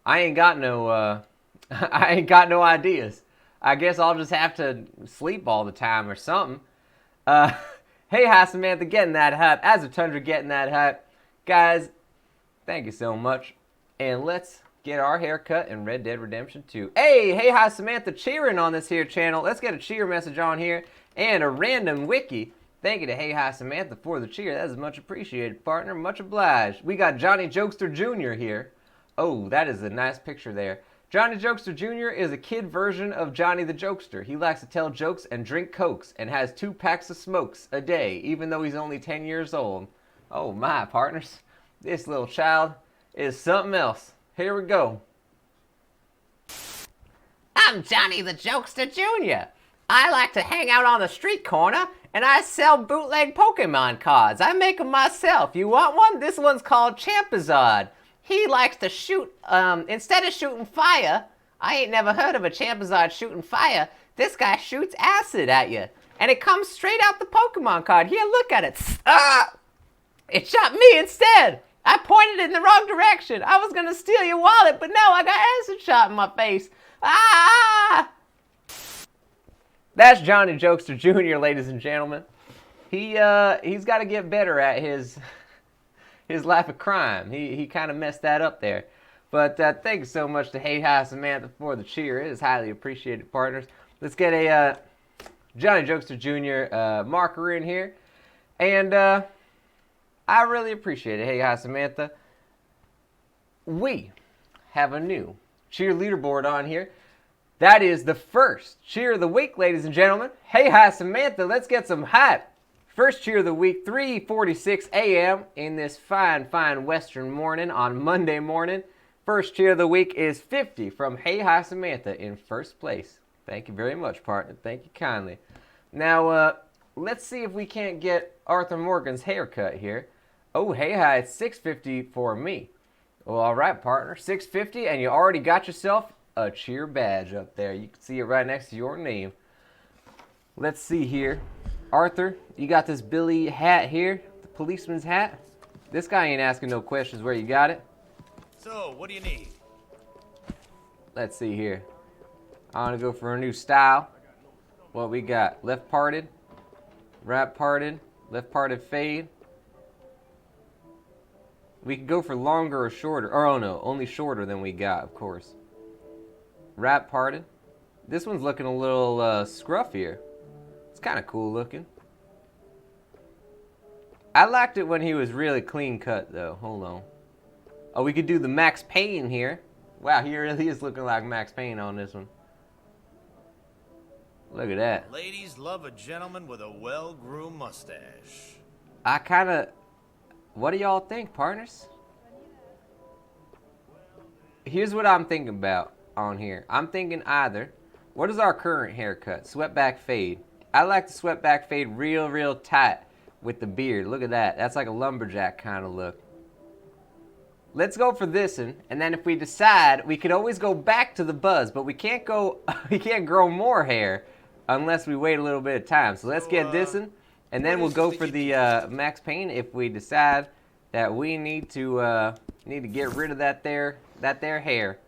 I ain't got no I ain't got no ideas. I guess I'll just have to sleep all the time or something. Hey, hi, Samantha, getting that hype. As a Tundra, getting that hype. Guys, thank you so much. And let's get our haircut in Red Dead Redemption 2. Hey, hi, Samantha, cheering on this here channel. Let's get a cheer message on here and a random wiki. Thank you to Hey Hi Samantha for the cheer. That is much appreciated, partner. Much obliged. We got Johnny Jokester Jr. here. Oh, that is a nice picture there. Johnny Jokester Jr. is a kid version of Johnny the Jokester. He likes to tell jokes and drink cokes and has 2 packs of smokes a day, even though he's only 10 years old. Oh my, partners. This little child is something else. Here we go. I'm Johnny the Jokester Jr. I like to hang out on the street corner, and I sell bootleg Pokemon cards. I make them myself. You want one? This one's called Champazard. He likes to shoot, instead of shooting fire, I ain't never heard of a Champazard shooting fire. This guy shoots acid at you, and it comes straight out the Pokemon card. Here, look at it. It shot me instead. I pointed in the wrong direction. I was going to steal your wallet, but no, I got acid shot in my face. Ah! That's Johnny Jokester Jr., ladies and gentlemen. He's got to get better at his life of crime. He kind of messed that up there. But thank you so much to Hey Hi Samantha for the cheer. It is highly appreciated, partners. Let's get a Johnny Jokester Jr. Marker in here. And I really appreciate it. Hey Hi Samantha. We have a new cheer leaderboard on here. That is the first cheer of the week, ladies and gentlemen. Hey Hi Samantha, let's get some hype. First cheer of the week, 3:46 a.m. in this fine, fine western morning on Monday morning. First cheer of the week is 50 from Hey Hi Samantha in first place. Thank you very much, partner. Thank you kindly. Now, let's see if we can't get Arthur Morgan's haircut here. Oh, hey hi, it's 650 for me. Well, all right, partner, 650, and you already got yourself a cheer badge up there. You can see it right next to your name. Let's see here. Arthur, you got this Billy hat here, the policeman's hat. This guy ain't asking no questions where you got it. So, what do you need? Let's see here. I want to go for a new style. What we got? Left parted, right parted, left parted fade. We could go for longer or shorter. Oh no, only shorter than we got, of course. Right parted. This one's looking a little scruffier. It's kind of cool looking. I liked it when he was really clean cut though. Hold on. Oh, we could do the Max Payne here. Wow, he really is looking like Max Payne on this one. Look at that. Ladies love a gentleman with a well-groomed mustache. I kind of... What do y'all think, partners? Here's what I'm thinking about on here. I'm thinking either What is our current haircut? Swept back fade. I like the swept back fade real tight with the beard. Look at that. That's like a lumberjack kind of look. Let's go for this one, and then if we decide, we could always go back to the buzz, but we can't go, we can't grow more hair unless we wait a little bit of time. So let's get this one, and then we'll go for the Max Payne if we decide that we need to get rid of that there hair.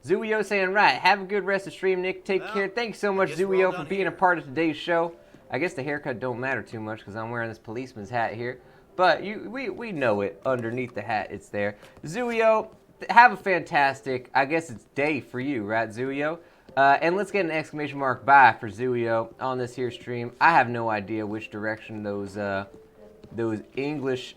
Zuio saying, right, have a good rest of the stream, Nick. Take care. Thank you so much, Zuio, for being a part of today's show. I guess the haircut don't matter too much because I'm wearing this policeman's hat here. But we know it underneath the hat. It's there. Zuio, have a fantastic, I guess it's day for you, right, Zuio? And let's get an exclamation mark bye for Zuio on this here stream. I have no idea which direction those English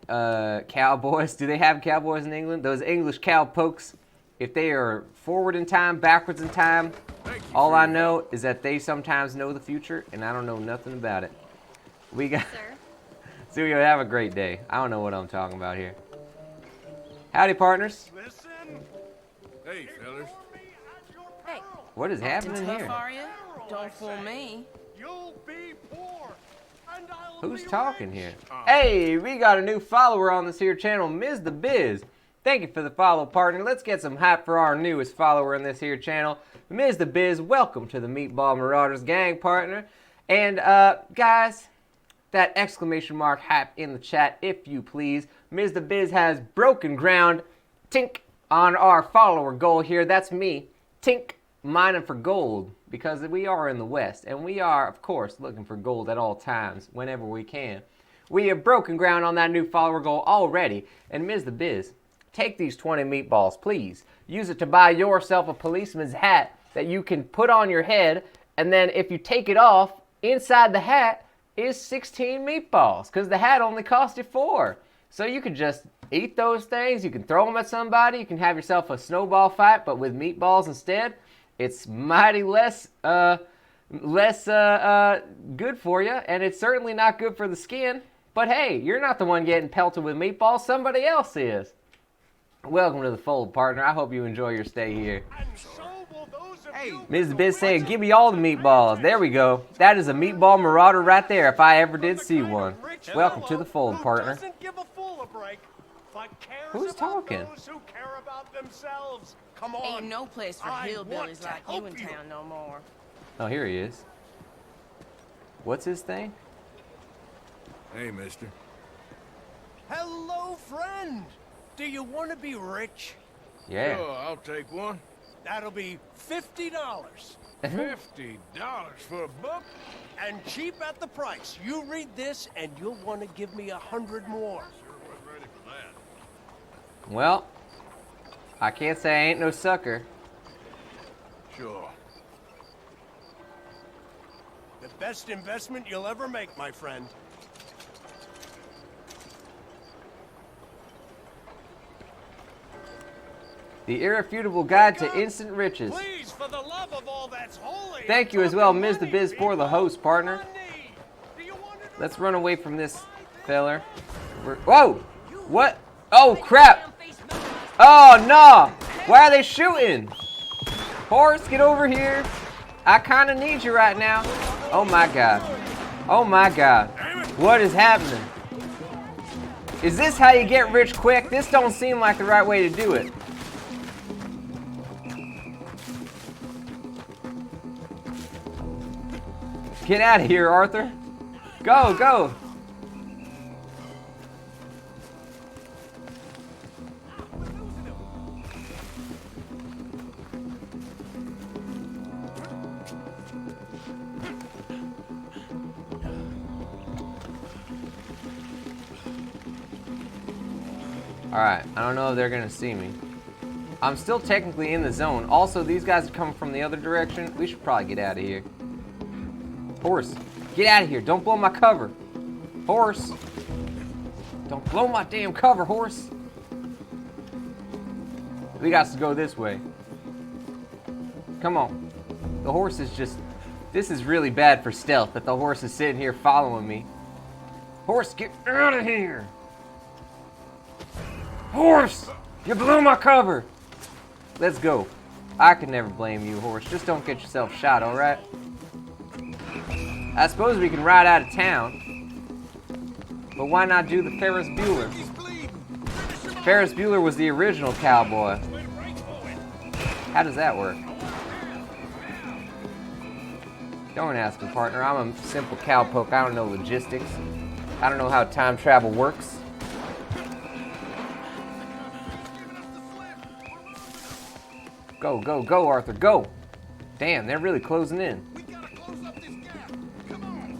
cowboys, do they have cowboys in England? Those English cowpokes, if they are forward in time, backwards in time, all I know is that they sometimes know the future, and I don't know nothing about it. We got... Sir. Zuio, have a great day. I don't know what I'm talking about here. Howdy, partners. Listen. Hey, fellas. Hey. What is happening here? Are you? Don't fool me. You'll be poor, and I'll Who's be talking rich. here? Hey, we got a new follower on this here channel, Ms. The Biz. Thank you for the follow, partner. Let's get some hype for our newest follower in this here channel. Ms. The Biz, welcome to the Meatball Marauders gang, partner. And, guys... that exclamation mark hype in the chat, if you please. Ms. The Biz has broken ground, tink, on our follower goal here. That's me, tink, mining for gold, because we are in the West, and we are, of course, looking for gold at all times, whenever we can. We have broken ground on that new follower goal already, and Ms. The Biz, take these 20 meatballs, please. Use it to buy yourself a policeman's hat that you can put on your head, and then if you take it off, inside the hat, is 16 meatballs, because the hat only cost you 4. So you could just eat those things, you can throw them at somebody, you can have yourself a snowball fight, but with meatballs instead. It's mighty less good for you, and it's certainly not good for the skin. But hey, you're not the one getting pelted with meatballs, somebody else is. Welcome to the fold, partner. I hope you enjoy your stay here. Ms. Biz saying, give me all the meatballs. There we go. That is a meatball marauder right there, if I ever did see one. Welcome to the fold, partner. Who's talking? Come on. Ain't no place for hillbillies like you in town no more. Oh, here he is. What's his thing? Hey, mister. Hello, friend. Do you want to be rich? Yeah. Sure, I'll take one. That'll be $50. $50 for a book? And cheap at the price. You read this, and you'll want to give me 100 more. Sure wasn't ready for that. Well, I can't say I ain't no sucker. Sure. The best investment you'll ever make, my friend. The irrefutable guide to instant riches. Please, for the love of all that's holy. Thank you as well, Ms. The Biz, for the host, partner. Let's run away from this feller. Whoa! What? Oh, crap! Oh, no! Why are they shooting? Horse, get over here. I kind of need you right now. Oh, my God. Oh, my God. What is happening? Is this how you get rich quick? This don't seem like the right way to do it. Get out of here, Arthur. Go, go. Alright, I don't know if they're gonna see me. I'm still technically in the zone. Also, these guys are coming from the other direction. We should probably get out of here. Horse, get out of here. Don't blow my cover. Horse. Don't blow my damn cover, horse. We got to go this way. Come on. The horse is just... This is really bad for stealth that the horse is sitting here following me. Horse, get out of here. Horse, you blew my cover. Let's go. I could never blame you, horse. Just don't get yourself shot, alright? I suppose we can ride out of town. But why not do the Ferris Bueller? Ferris Bueller was the original cowboy. How does that work? Don't ask me, partner. I'm a simple cowpoke. I don't know logistics. I don't know how time travel works. Go, go, go, Arthur, go! Damn, they're really closing in. We gotta close up this gap. Come on.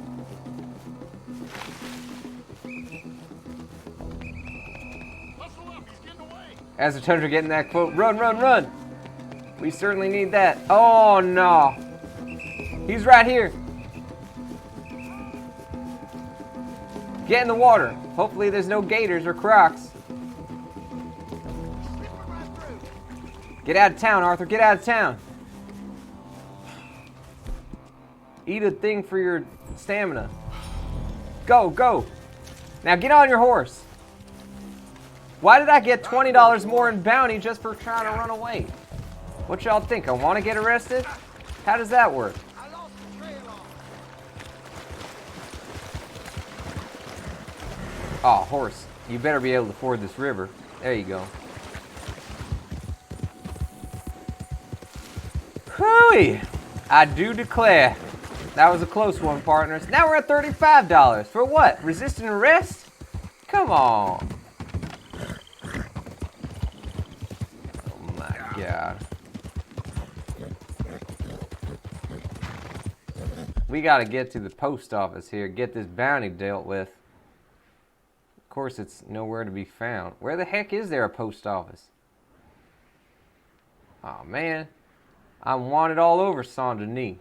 Hustle up, he's getting away. As the Tundra getting that quote, run, run, run! We certainly need that. Oh, no. He's right here. Get in the water. Hopefully there's no gators or crocs. Get out of town, Arthur. Get out of town. Eat a thing for your stamina. Go, go. Now get on your horse. Why did I get $20 more in bounty just for trying to run away? What y'all think? I want to get arrested? How does that work? Oh, horse. You better be able to ford this river. There you go. Hooey! I do declare. That was a close one, partners. Now we're at $35. For what? Resisting arrest? Come on. Oh my God. We gotta get to the post office here, get this bounty dealt with. Of course, it's nowhere to be found. Where the heck is there a post office? Oh man. I'm wanted all over Saint Denis.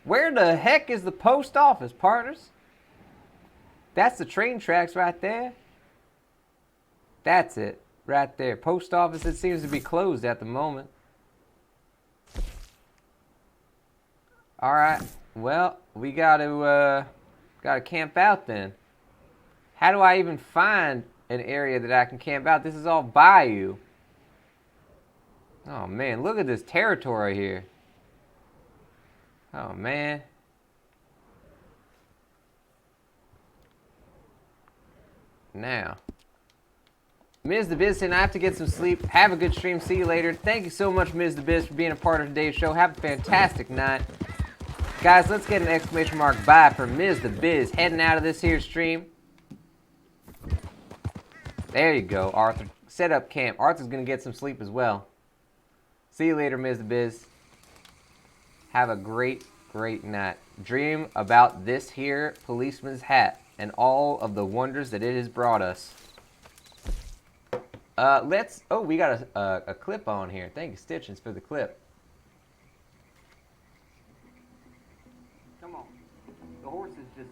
Where the heck is the post office, partners? That's the train tracks right there. That's it, right there. Post office, it seems to be closed at the moment. Alright, well, we gotta camp out then. How do I even find an area that I can camp out? This is all bayou. Oh man, look at this territory here. Oh man. Now, Ms. The Biz saying I have to get some sleep. Have a good stream. See you later. Thank you so much, Ms. The Biz, for being a part of today's show. Have a fantastic night. Guys, let's get an exclamation mark bye for Ms. The Biz heading out of this here stream. There you go, Arthur. Set up camp. Arthur's going to get some sleep as well. See you later, Ms. The Biz. Have a great, great night. Dream about this here policeman's hat and all of the wonders that it has brought us. Oh, we got a clip on here. Thank you, Stitchins, for the clip. Come on. The horse is just,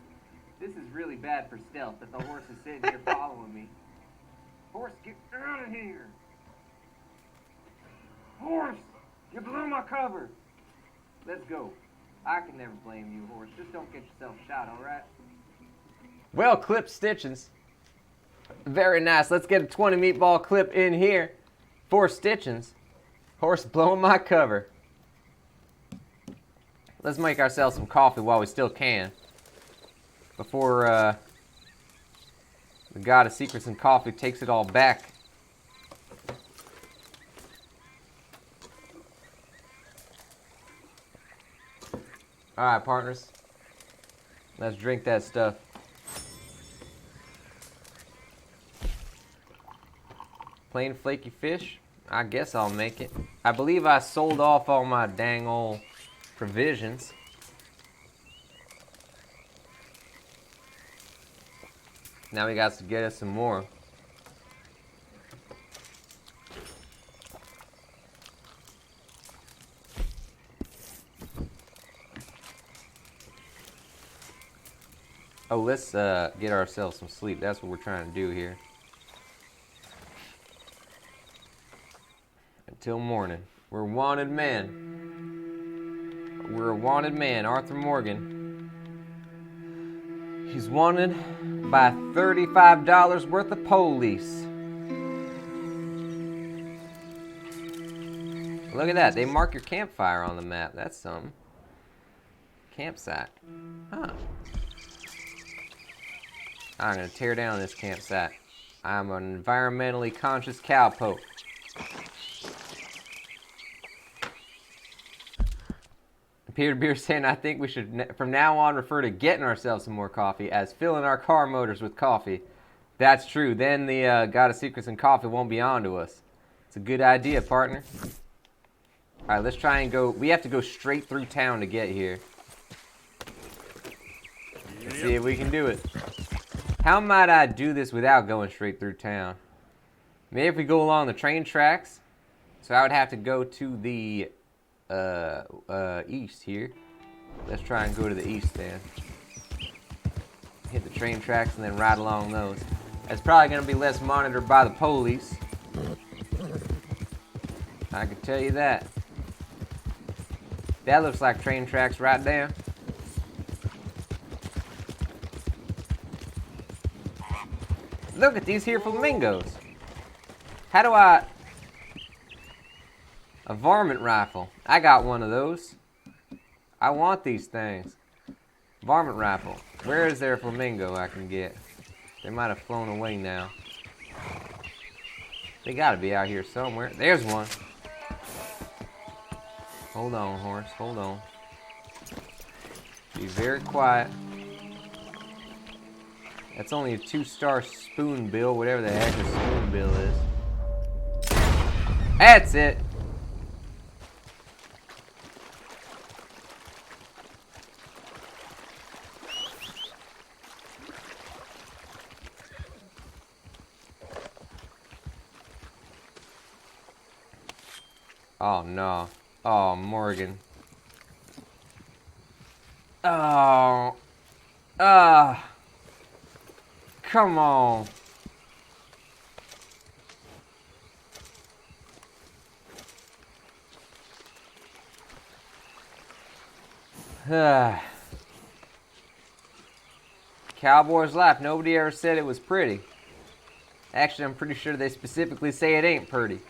this is really bad for stealth that the horse is sitting here following me. Horse, get out of here. Horse, you blew my cover. Let's go. I can never blame you, horse. Just don't get yourself shot, all right? Well, clip Stitchins. Very nice. Let's get a 20 meatball clip in here for Stitchins. Horse blowing my cover. Let's make ourselves some coffee while we still can. Before the God of Secrets and Coffee takes it all back. Alright, partners. Let's drink that stuff. Plain flaky fish? I guess I'll make it. I believe I sold off all my dang old provisions. Now we got to get us some more. Oh, let's get ourselves some sleep. That's what we're trying to do here. Until morning. We're wanted men. We're a wanted man, Arthur Morgan. He's wanted by $35 worth of police. Look at that. They mark your campfire on the map. That's something. Campsite. Huh. I'm going to tear down this campsite. I'm an environmentally conscious cowpoke. Peter Beer saying, I think we should from now on refer to getting ourselves some more coffee as filling our car motors with coffee. That's true. Then the God of Secrets and coffee won't be on to us. It's a good idea, partner. All right, let's try and go. We have to go straight through town to get here. Let's see if we can do it. How might I do this without going straight through town? Maybe if we go along the train tracks. So I would have to go to the east here. Let's try and go to the east then. Hit the train tracks and then ride along those. It's probably going to be less monitored by the police. I can tell you that. That looks like train tracks right there. Look at these here flamingos. How do I... A varmint rifle. I got one of those. I want these things. Varmint rifle. Where is there a flamingo I can get? They might have flown away now. They gotta be out here somewhere. There's one. Hold on, horse. Hold on. Be very quiet. That's only a 2-star spoonbill, whatever the heck a spoonbill is. That's it. Oh no. Oh, Morgan. Oh. Come on. Cowboy's life. Nobody ever said it was pretty. Actually, I'm pretty sure they specifically say it ain't pretty.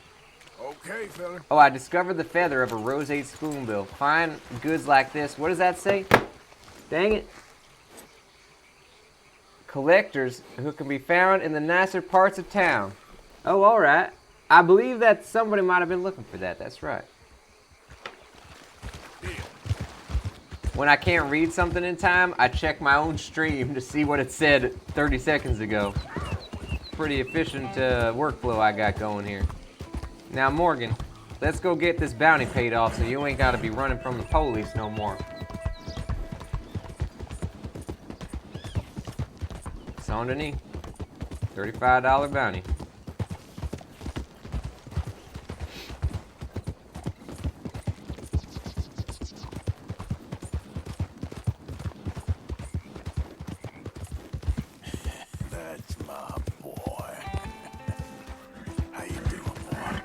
Okay, fella. Oh, I discovered the feather of a roseate spoonbill. Fine goods like this. What does that say? Dang it. Collectors who can be found in the nicer parts of town. Oh, all right. I believe that somebody might have been looking for that. That's right. When I can't read something in time, I check my own stream to see what it said 30 seconds ago. Pretty efficient workflow I got going here. Now, Morgan, let's go get this bounty paid off so you ain't got to be running from the police no more. It's underneath. $35 bounty. That's my boy. How you doing, boy?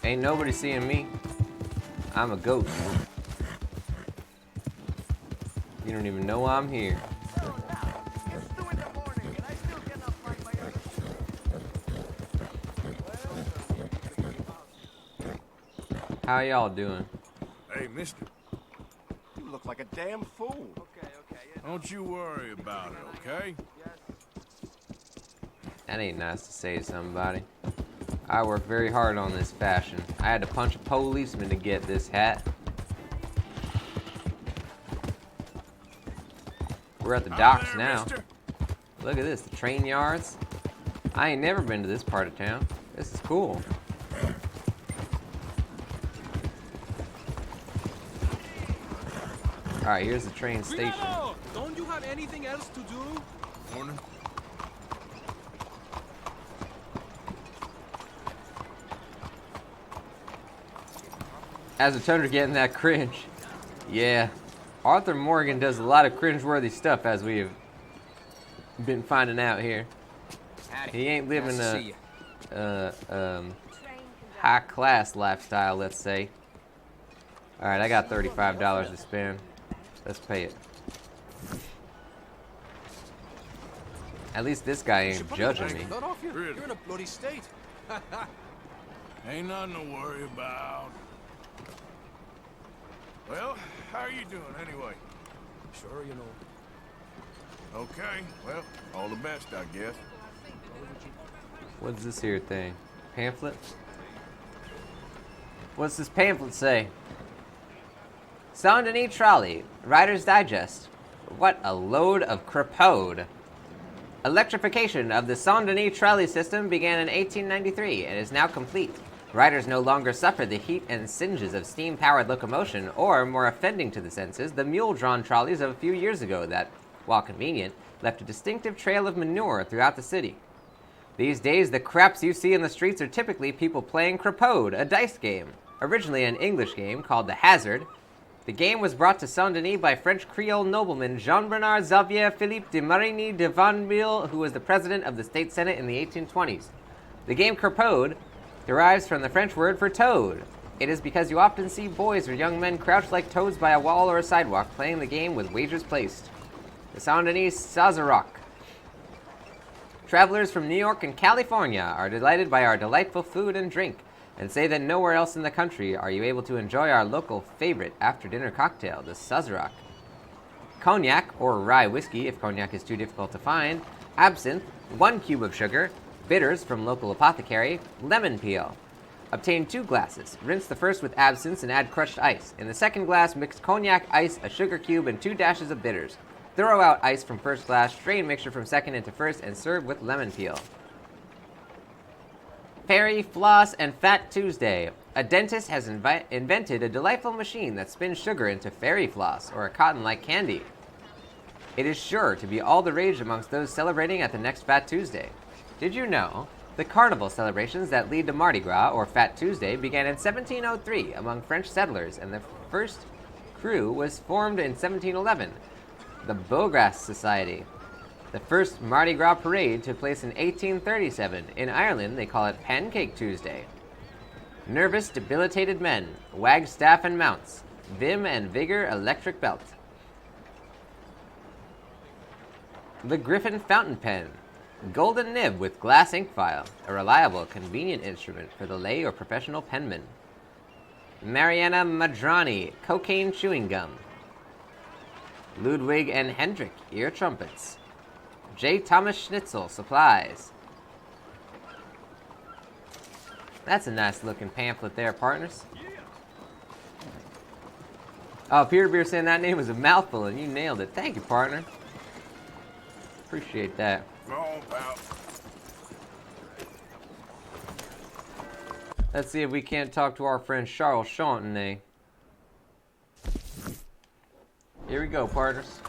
Ain't nobody seeing me. I'm a ghost. You don't even know I'm here. How y'all doing? Hey, mister. You look like a damn fool. Don't you worry about it, okay? That ain't nice to say to somebody. I work very hard on this fashion. I had to punch a policeman to get this hat. We're at the docks there, now. mister. Look at this, the train yards. I ain't never been to this part of town. This is cool. Alright, here's the train station. Don't you have anything else to do? Morning. As a Tundra getting that cringe. Yeah. Arthur Morgan does a lot of cringeworthy stuff, as we have been finding out here. He ain't living a high-class lifestyle, let's say. Alright, I got $35 to spend. Let's pay it. At least this guy ain't judging me. You're in a bloody state. Ain't nothing to worry about. Well, how are you doing anyway? Sure, you know. Okay, well, all the best, I guess. What's this here thing? Pamphlet? What's this pamphlet say? Saint Denis Trolley, Rider's Digest. What a load of crapode. Electrification of the Saint Denis trolley system began in 1893 and is now complete. Riders no longer suffer the heat and singes of steam-powered locomotion, or, more offending to the senses, the mule-drawn trolleys of a few years ago that, while convenient, left a distinctive trail of manure throughout the city. These days, the craps you see in the streets are typically people playing crapode, a dice game. Originally an English game called the Hazard, the game was brought to Saint Denis by French Creole nobleman Jean-Bernard Xavier Philippe de Marigny de Vanville, who was the president of the State Senate in the 1820s. The game crapode derives from the French word for toad. It is because you often see boys or young men crouched like toads by a wall or a sidewalk, playing the game with wagers placed. The Saint Denis Sazerac. Travelers from New York and California are delighted by our delightful food and drink, and say that nowhere else in the country are you able to enjoy our local favorite after-dinner cocktail, the Sazerac. Cognac, or rye whiskey if cognac is too difficult to find, absinthe, 1 cube of sugar, bitters from local apothecary, lemon peel. Obtain 2 glasses. Rinse the first with absinthe and add crushed ice. In the second glass, mix cognac, ice, a sugar cube, and 2 dashes of bitters. Throw out ice from first glass, strain mixture from second into first, and serve with lemon peel. Fairy Floss and Fat Tuesday. A dentist has invented a delightful machine that spins sugar into fairy floss, or a cotton-like candy. It is sure to be all the rage amongst those celebrating at the next Fat Tuesday. Did you know the carnival celebrations that lead to Mardi Gras, or Fat Tuesday, began in 1703 among French settlers, and the first crew was formed in 1711, the Beaugrass Society. The first Mardi Gras parade took place in 1837. In Ireland, they call it Pancake Tuesday. Nervous, debilitated men, wag staff and mounts, vim and vigor electric belt. The Griffin Fountain Pen. Golden nib with glass ink file, a reliable, convenient instrument for the lay or professional penman. Mariana Madrani, cocaine chewing gum. Ludwig and Hendrik, ear trumpets. J. Thomas Schnitzel, supplies. That's a nice looking pamphlet there, partners. Oh, Peter Beer saying that name was a mouthful and you nailed it. Thank you, partner. Appreciate that. Go on, pal. Let's see if we can't talk to our friend Sharpshootin. Here we go, partners.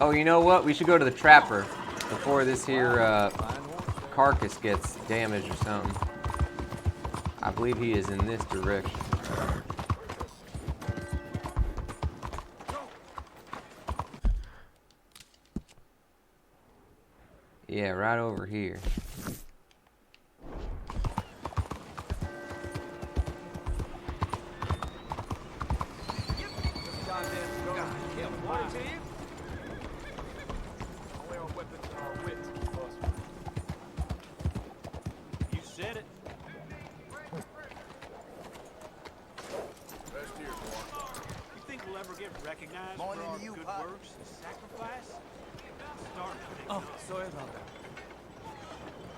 Oh, you know what? We should go to the trapper before this here carcass gets damaged or something. I believe he is in this direction. Yeah, right over here. You said it. Best here, boy. You think we'll ever get recognized Morning for our to you, good Pop. works and sacrifice? Oh, sorry about that.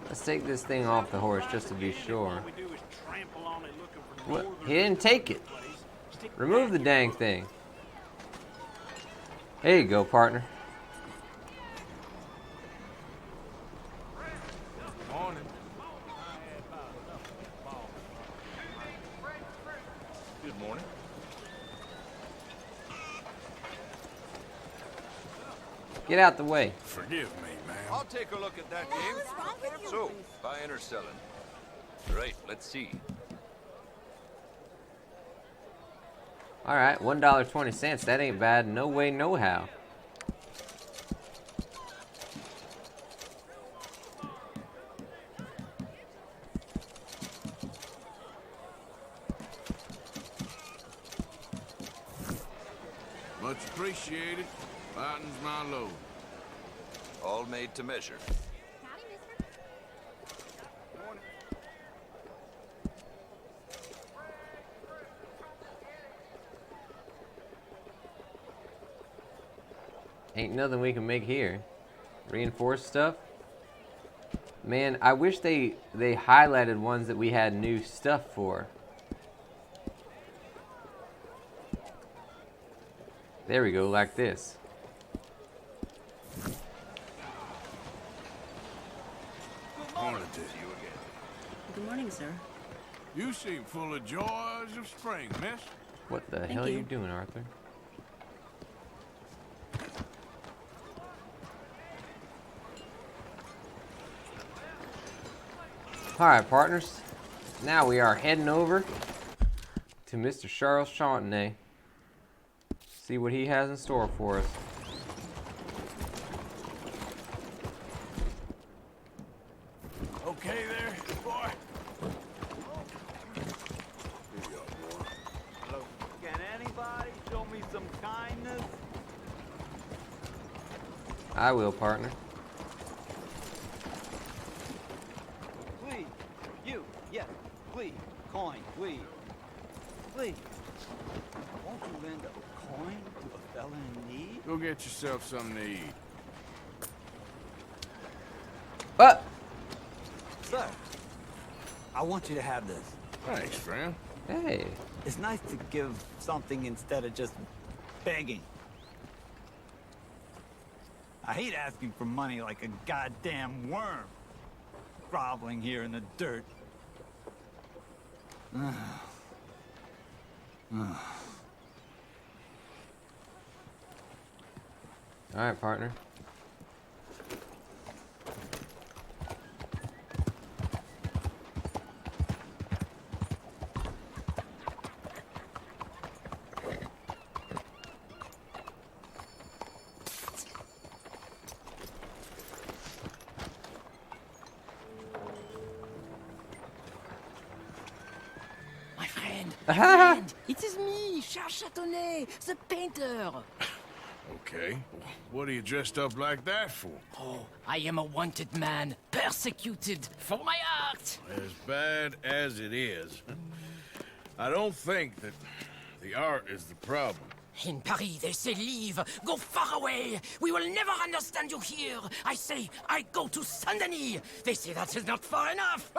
Let's take this thing off the horse just to be sure. All we do is trample on it looking for What? northern He didn't take it. place. Stick Remove the back dang your thing. There you go, partner. Morning. Good morning. Get out the way. Forgive me, ma'am. I'll take a look at that game. So, buying or selling? Right, let's see. Alright, $1.20. That ain't bad. No way, no how. Much appreciated. Lightens my load. All made to measure. Ain't nothing we can make here. Reinforced stuff. Man, I wish they highlighted ones that we had new stuff for. There we go, like this. Good morning, sir. You seem full of joys of spring, miss. What the hell are you doing, Arthur? Alright, partners. Now we are heading over to Mr. Sharpshootin. See what he has in store for us. Okay there, boy. Hello. Can anybody show me some kindness? I will, partner. Please. You. Yes. Please. Coin. Please. Please. Won't you lend a coin to a fella in need? Go get yourself something to eat. What? Sir, I want you to have this. Thanks, friend. Hey. It's nice to give something instead of just begging. I hate asking for money like a goddamn worm. Groveling here in the dirt. Alright, partner. My friend, it is me, Sharpshootin, the painter. Okay. What are you dressed up like that for? Oh, I am a wanted man, persecuted for my art. As bad as it is, I don't think that the art is the problem. In Paris, they say leave, go far away. We will never understand you here. I say, I go to Saint-Denis. They say that is not far enough.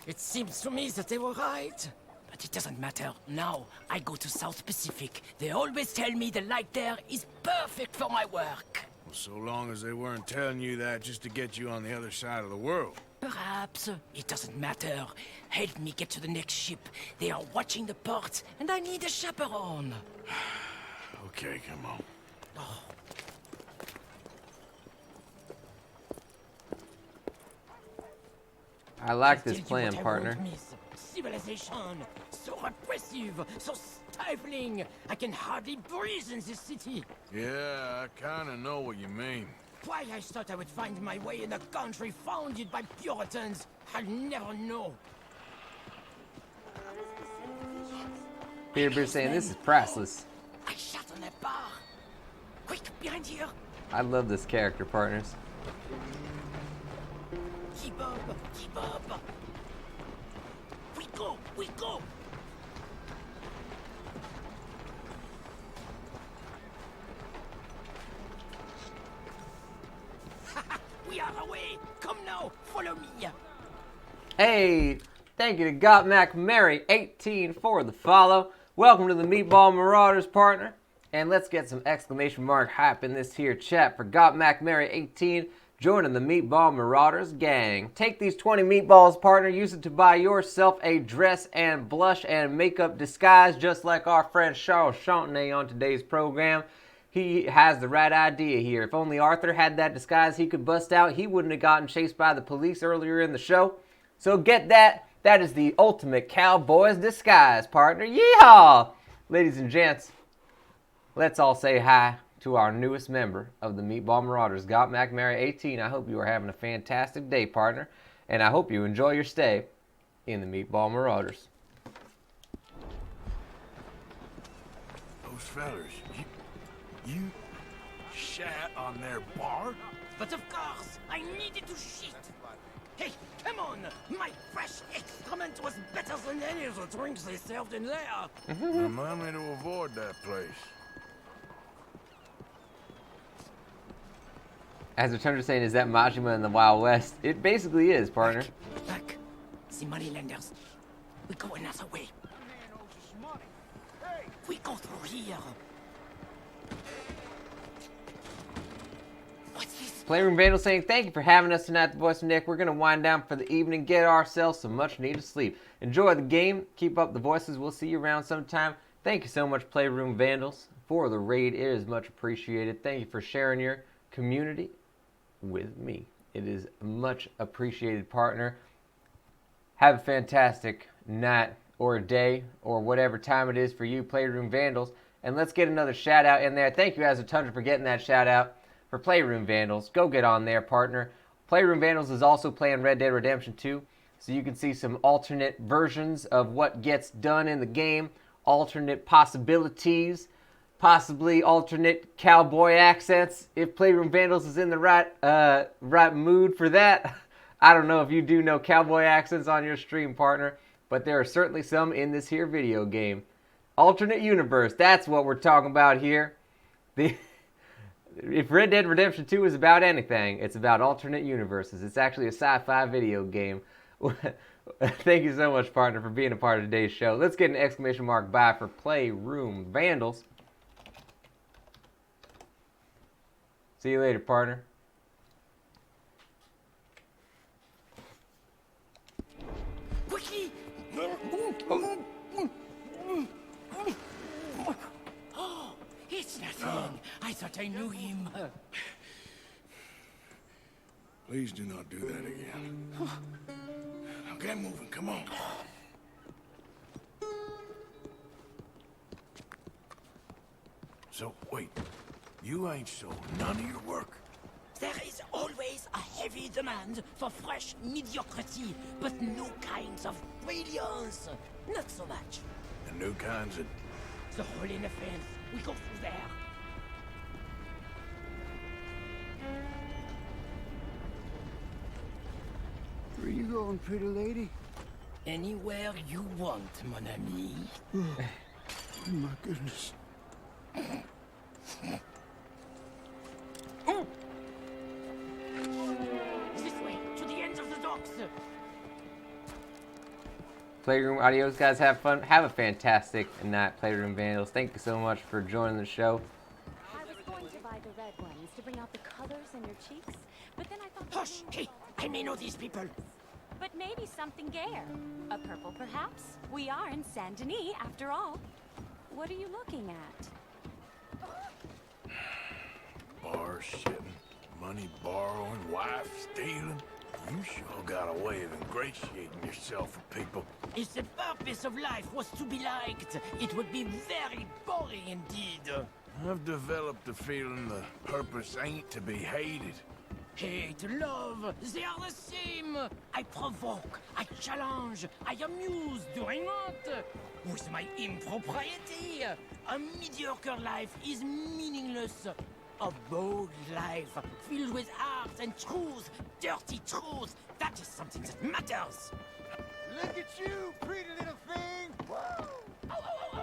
It seems to me that they were right. But it doesn't matter. Now, I go to South Pacific. They always tell me the light there is perfect for my work. Well, so long as they weren't telling you that just to get you on the other side of the world. Perhaps. It doesn't matter. Help me get to the next ship. They are watching the port, and I need a chaperone. Okay, come on. Oh. I like this plan, partner. Civilization, so repressive, so stifling. I can hardly breathe in this city. Yeah, I kind of know what you mean. Why I thought I would find my way in a country founded by Puritans, I'll never know. Peter saying this is priceless. I shot on that bar. Quick, behind here. I love this character, partners. Keep up, keep up. We go, we go. We are away. Come now, follow me. Hey, thank you to Got Mac Mary 18 for the follow. Welcome to the Meatball Marauders, partner. And let's get some exclamation mark hype in this here chat for Got Mac Mary 18 joining the Meatball Marauders gang. Take these 20 meatballs, partner. Use it to buy yourself a dress and blush and makeup disguise, just like our friend Sharpshootin on today's program. He has the right idea here. If only Arthur had that disguise he could bust out, he wouldn't have gotten chased by the police earlier in the show. So get that. That is the ultimate cowboy's disguise, partner. Yeehaw! Ladies and gents, let's all say hi to our newest member of the Meatball Marauders, Got Mac Mary 18. I hope you are having a fantastic day, partner, and I hope you enjoy your stay in the Meatball Marauders. Those fellers, you shat on their bar? But of course, I needed to shit. Hey, come on! My fresh excrement was better than any of the drinks they served in there. Remind me to avoid that place. As the Tundra saying, is that Majima in the Wild West? It basically is, partner. Look, the moneylenders. We go another way. We go through here. What's this? Playroom Vandal saying, thank you for having us tonight, the Voice of Nick. We're going to wind down for the evening, get ourselves some much needed sleep. Enjoy the game. Keep up the voices. We'll see you around sometime. Thank you so much, Playroom Vandals, for the raid. It is much appreciated. Thank you for sharing your community with me. It is much appreciated, partner. Have a fantastic night or day or whatever time it is for you, Playroom Vandals. And let's get another shout out in there. Thank you, As a Tundra, for getting that shout out for Playroom Vandals. Go get on there, partner. Playroom Vandals is also playing Red Dead Redemption 2, so you can see some alternate versions of what gets done in the game, alternate possibilities, possibly alternate cowboy accents. If Playroom Vandals is in the right mood for that. I don't know if you do know cowboy accents on your stream, partner, but there are certainly some in this here video game. Alternate universe, that's what we're talking about here. If Red Dead Redemption 2 is about anything, it's about alternate universes. It's actually a sci-fi video game. Thank you so much, partner, for being a part of today's show. Let's get an exclamation mark by for Playroom Vandals. See you later, partner. Quickly! Oh, it's nothing. I thought I knew him. Please do not do that again. Now get moving, come on. So, wait. You ain't sold none of your work? There is always a heavy demand for fresh mediocrity, but new kinds of brilliance. Not so much. And new kinds of... The hole in the fence. We go through there. Where you going, pretty lady? Anywhere you want, mon ami. Oh my goodness. This way, to the end of the docks. Playroom Adios, guys. Have fun. Have a fantastic night, Playroom Vandals. Thank you so much for joining the show. I was going to buy the red ones to bring out the colors in your cheeks, but then I thought... Hush! Hey, I may know these people. But maybe something gayer. A purple, perhaps? We are in Saint Denis, after all. What are you looking at? Bar shitting, money borrowing, wife stealing. You sure got a way of ingratiating yourself for people. If the purpose of life was to be liked, it would be very boring indeed. I've developed the feeling the purpose ain't to be hated. Hate, love, they are the same. I provoke, I challenge, I amuse, do I not? With my impropriety, a mediocre life is meaningless. A bold life, filled with art and truth, dirty truth, that is something that matters. Look at you, pretty little thing! Woo! Oh, oh, oh, oh.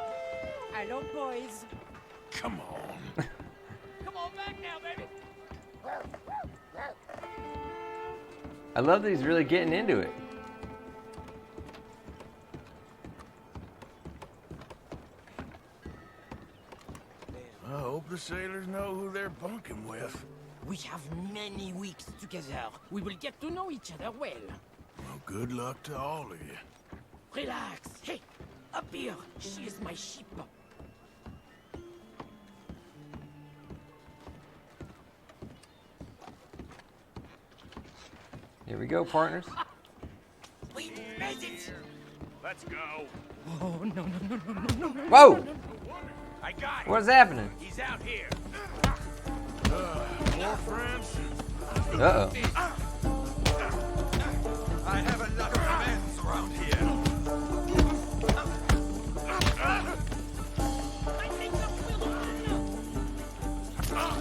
Hello, boys. Come on. Come on back now, baby. I love that he's really getting into it. I hope the sailors know who they're bunking with. We have many weeks together. We will get to know each other well. Well, good luck to all of you. Relax. Hey, up here. She is my ship. Here we go, partners. We made it. Let's go. Oh, no, no, no, no, no, no. Whoa! I got him. What's happening? He's out here. More friends? Uh-oh. I have a lot of friends around here.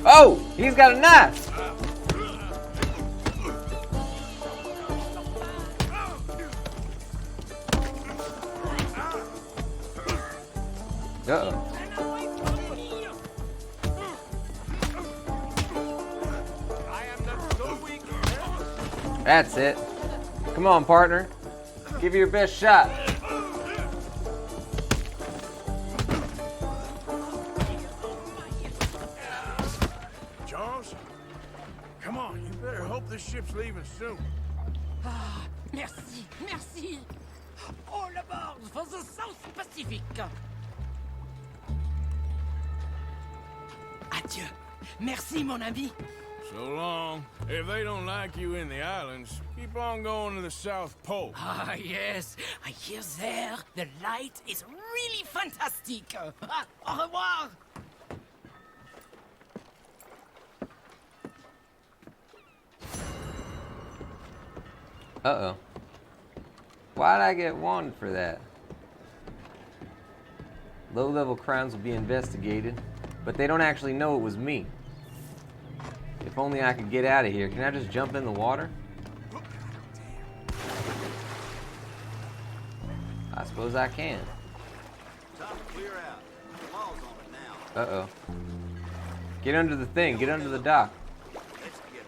Oh! He's got a knife! Uh-oh. I am That's it. Come on, partner. Give it your best shot. Charles, come on. You better hope this ship's leaving soon. Ah, merci, merci. All aboard for the South Pacific. Adieu. Merci, mon ami. So long. If they don't like you in the islands, keep on going to the South Pole. Ah, yes. I hear there the light is really fantastic. Au revoir. Uh-oh. Why'd I get one for that? Low-level crimes will be investigated, but they don't actually know it was me. If only I could get out of here. Can I just jump in the water? I suppose I can. Time to clear out. The law's on it now. Uh-oh. Get under the thing. Get under the dock. Let's get it.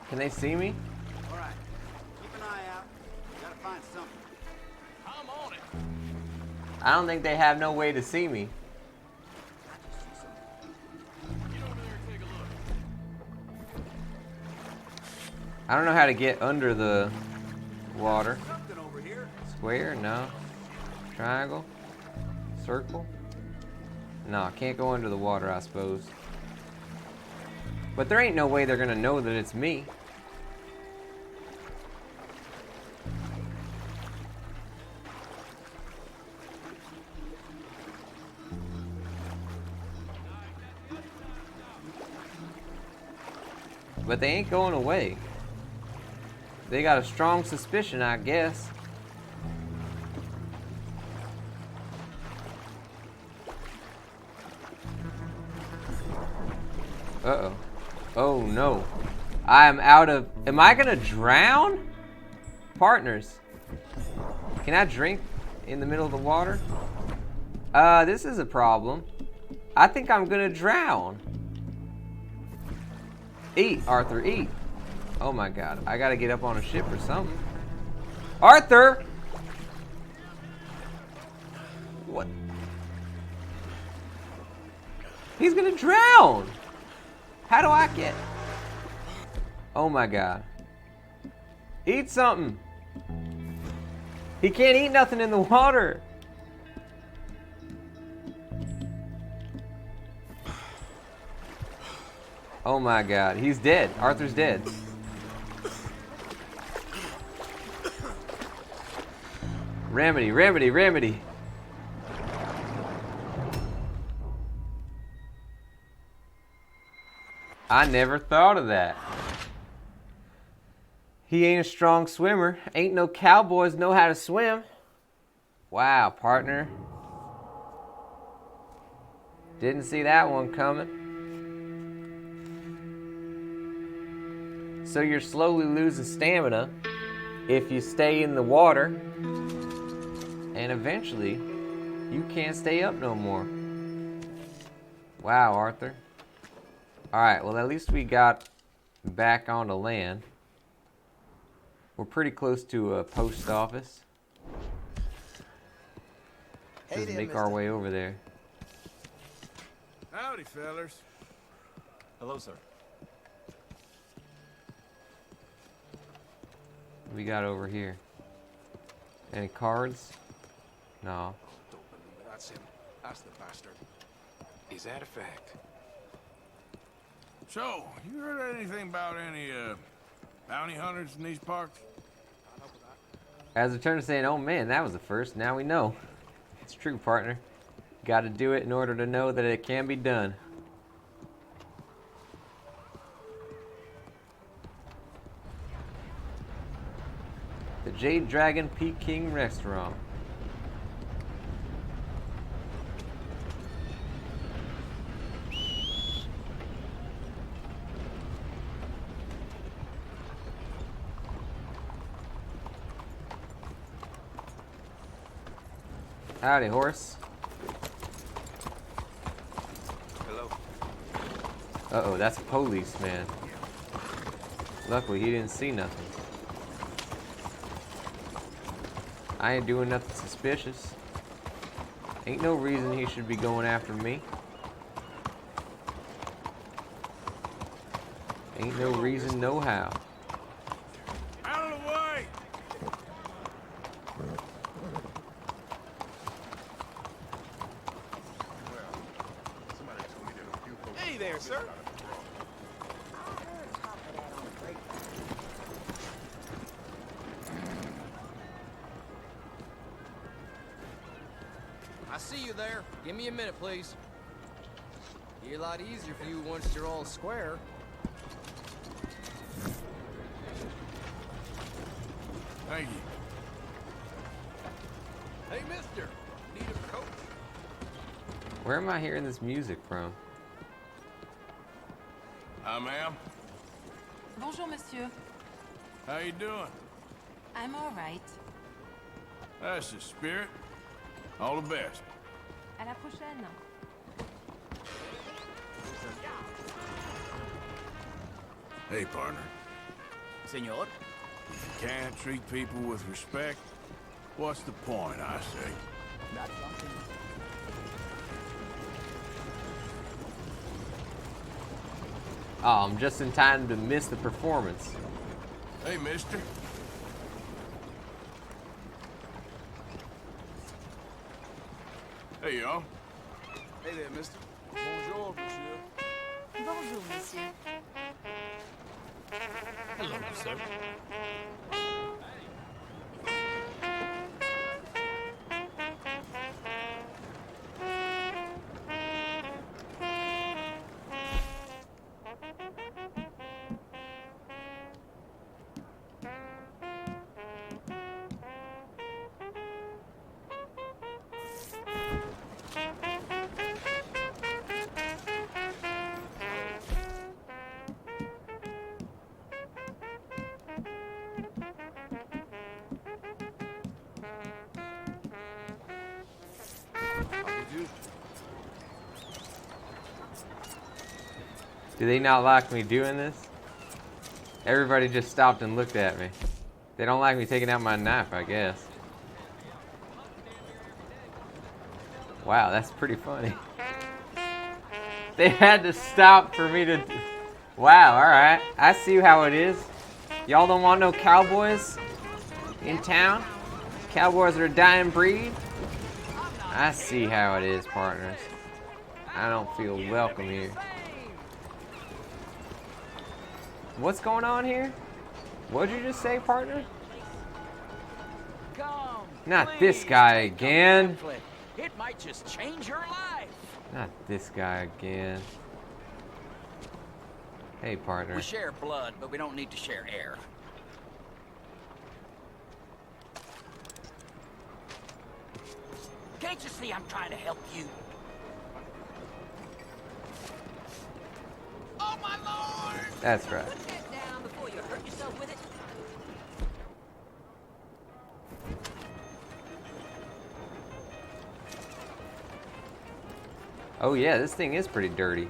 Can they see me? All right. Keep an eye out. Gotta find something. I'm on it. I don't think they have no way to see me. I don't know how to get under the water. Something over here. Square? No. Triangle? Circle? No, I can't go under the water, I suppose. But there ain't no way they're gonna know that it's me. But they ain't going away. They got a strong suspicion, I guess. Uh-oh. Oh, no. I am out of... Am I gonna drown? Partners. Can I drink in the middle of the water? This is a problem. I think I'm gonna drown. Eat, Arthur, eat. Oh my god, I gotta get up on a ship or something. Arthur! What? He's gonna drown! How do I get... Oh my god. Eat something! He can't eat nothing in the water! Oh my god, he's dead. Arthur's dead. Remedy, remedy, remedy. I never thought of that. He ain't a strong swimmer. Ain't no cowboys know how to swim. Wow, partner. Didn't see that one coming. So you're slowly losing stamina if you stay in the water, and eventually you can't stay up no more. Wow, Arthur. Alright, well at least we got back onto land. We're pretty close to a post office. Hey Just there, make our mister. way over there. Howdy, fellers. Hello, sir. What we got over here? Any cards? No. Don't believe it. That's him. That's the bastard. Is that a fact? So, you heard anything about any, bounty hunters in these parts? As a turn to saying, oh man, that was the first, now we know. It's true, partner. Gotta do it in order to know that it can be done. The Jade Dragon Peking Restaurant. Howdy, horse. Hello. Uh-oh, that's a policeman. Luckily, he didn't see nothing. I ain't doing nothing suspicious. Ain't no reason he should be going after me. Ain't no reason, no how. Out of the way! Hey there, sir. I see you there. Give me a minute, please. Be a lot easier for you once you're all square. Thank you. Hey, mister. Need a coat? Where am I hearing this music from? Hi, ma'am. Bonjour, monsieur. How you doing? I'm all right. That's the spirit. All the best. À la prochaine. Hey, partner. Senor? If you can't treat people with respect, what's the point, I say? Not something. Oh, I'm just in time to miss the performance. Hey, mister. Hey, y'all. Hey there, mister. Bonjour, monsieur. Bonjour, monsieur. Hello, sir. Do they not like me doing this? Everybody just stopped and looked at me. They don't like me taking out my knife, I guess. Wow, that's pretty funny. They had to stop for me to... Wow, alright. I see how it is. Y'all don't want no cowboys in town? Cowboys are a dying breed? I see how it is, partners. I don't feel welcome here. What's going on here? What'd you just say, partner? Come, Not this guy again. it might just change your life. Not this guy again. Hey, partner. We share blood, but we don't need to share air. Can't you see I'm trying to help you? Oh, my lord! That's right. Put that down before you hurt yourself with it. Oh yeah, this thing is pretty dirty.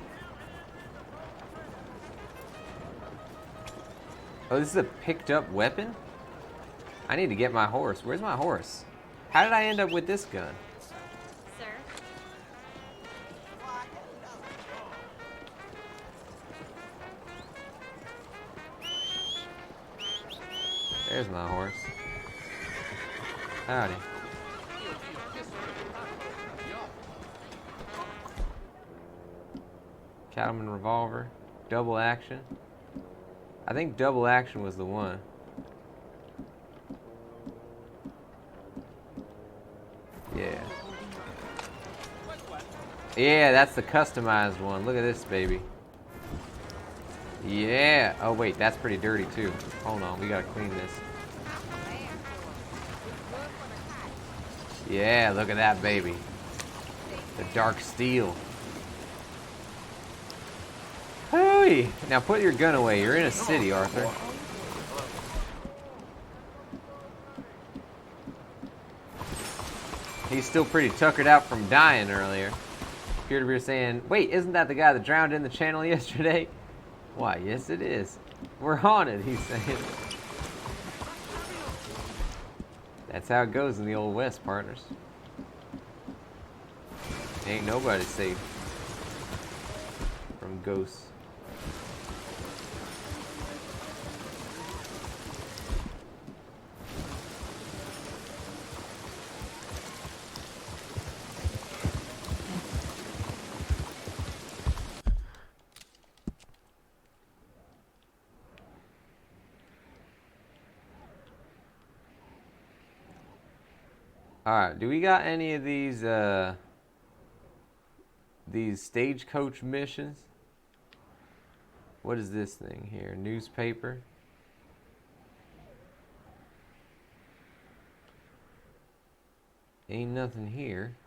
Oh, this is a picked up weapon? I need to get my horse. Where's my horse? How did I end up with this gun? Sir? There's my horse. Howdy. Cattleman revolver. Double action. I think double action was the one. Yeah. Yeah, that's the customized one. Look at this, baby. Yeah. Oh, wait, that's pretty dirty, too. Hold on, we gotta clean this. Yeah, look at that, baby. The dark steel. Hooey! Now put your gun away. You're in a city, Arthur. He's still pretty tuckered out from dying earlier. Appear to be saying, wait, isn't that the guy that drowned in the channel yesterday? Why, yes it is. We're haunted, he's saying. That's how it goes in the Old West, partners. Ain't nobody safe from ghosts. Alright, do we got any of these stagecoach missions? What is this thing here? Newspaper? Ain't nothing here.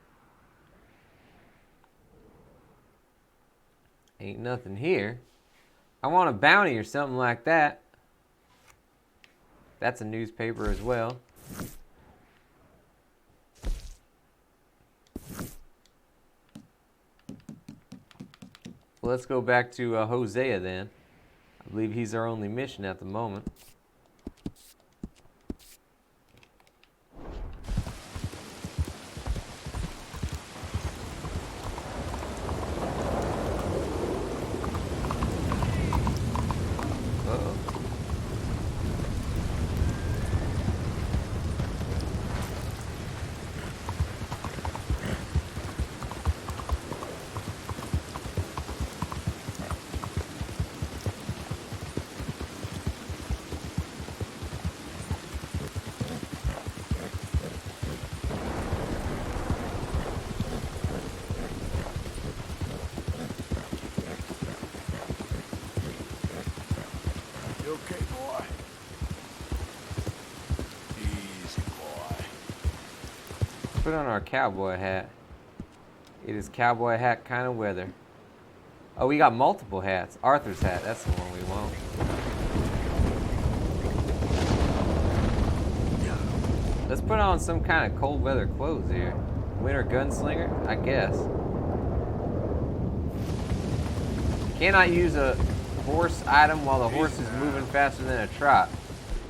Ain't nothing here. I want a bounty or something like that. That's a newspaper as well. Let's go back to Hosea then. I believe he's our only mission at the moment. Uh-oh. You okay, boy? Easy, boy. Put on our cowboy hat. It is cowboy hat kind of weather. Oh, we got multiple hats. Arthur's hat, that's the one we want. Let's put on some kind of cold weather clothes here. Winter gunslinger, I guess. Cannot use a horse item while the horse is moving faster than a trot.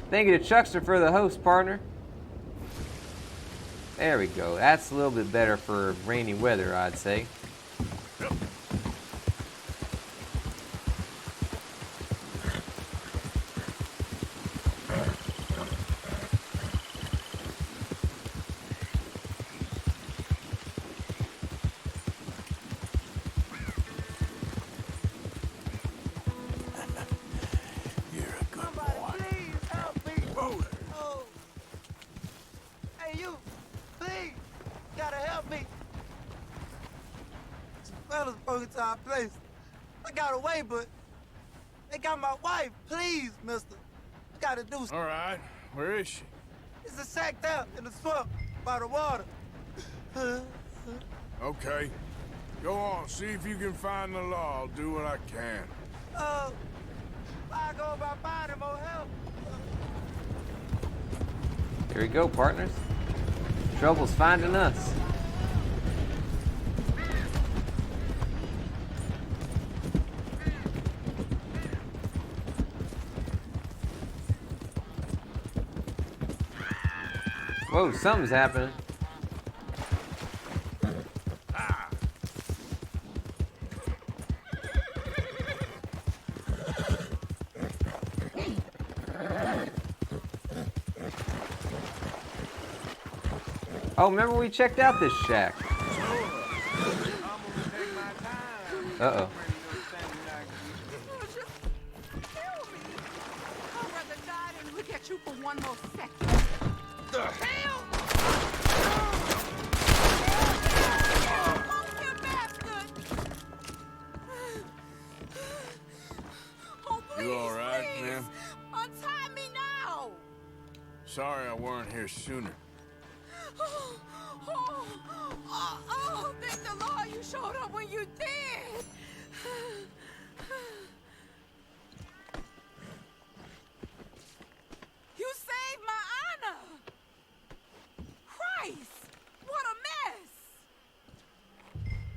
Thank you to Chuckster for the host, partner. There we go. That's a little bit better for rainy weather, I'd say. Our place. I got away, but they got my wife. Please, mister. I gotta do something. All right. Where is she? It's a sack out in the swamp by the water. Okay. Go on. See if you can find the law. I'll do what I can. I go about finding more help. Here we go, partners. Trouble's finding us. Whoa, something's happening. Oh, remember we checked out this shack. Uh-oh. I'd rather die than look at you for one more second. The hell? Oh, please, You all right, please. ma'am? Untie me now. Sorry I weren't here sooner. Thank the Lord you showed up when you did. You saved my honor. Christ, what a mess.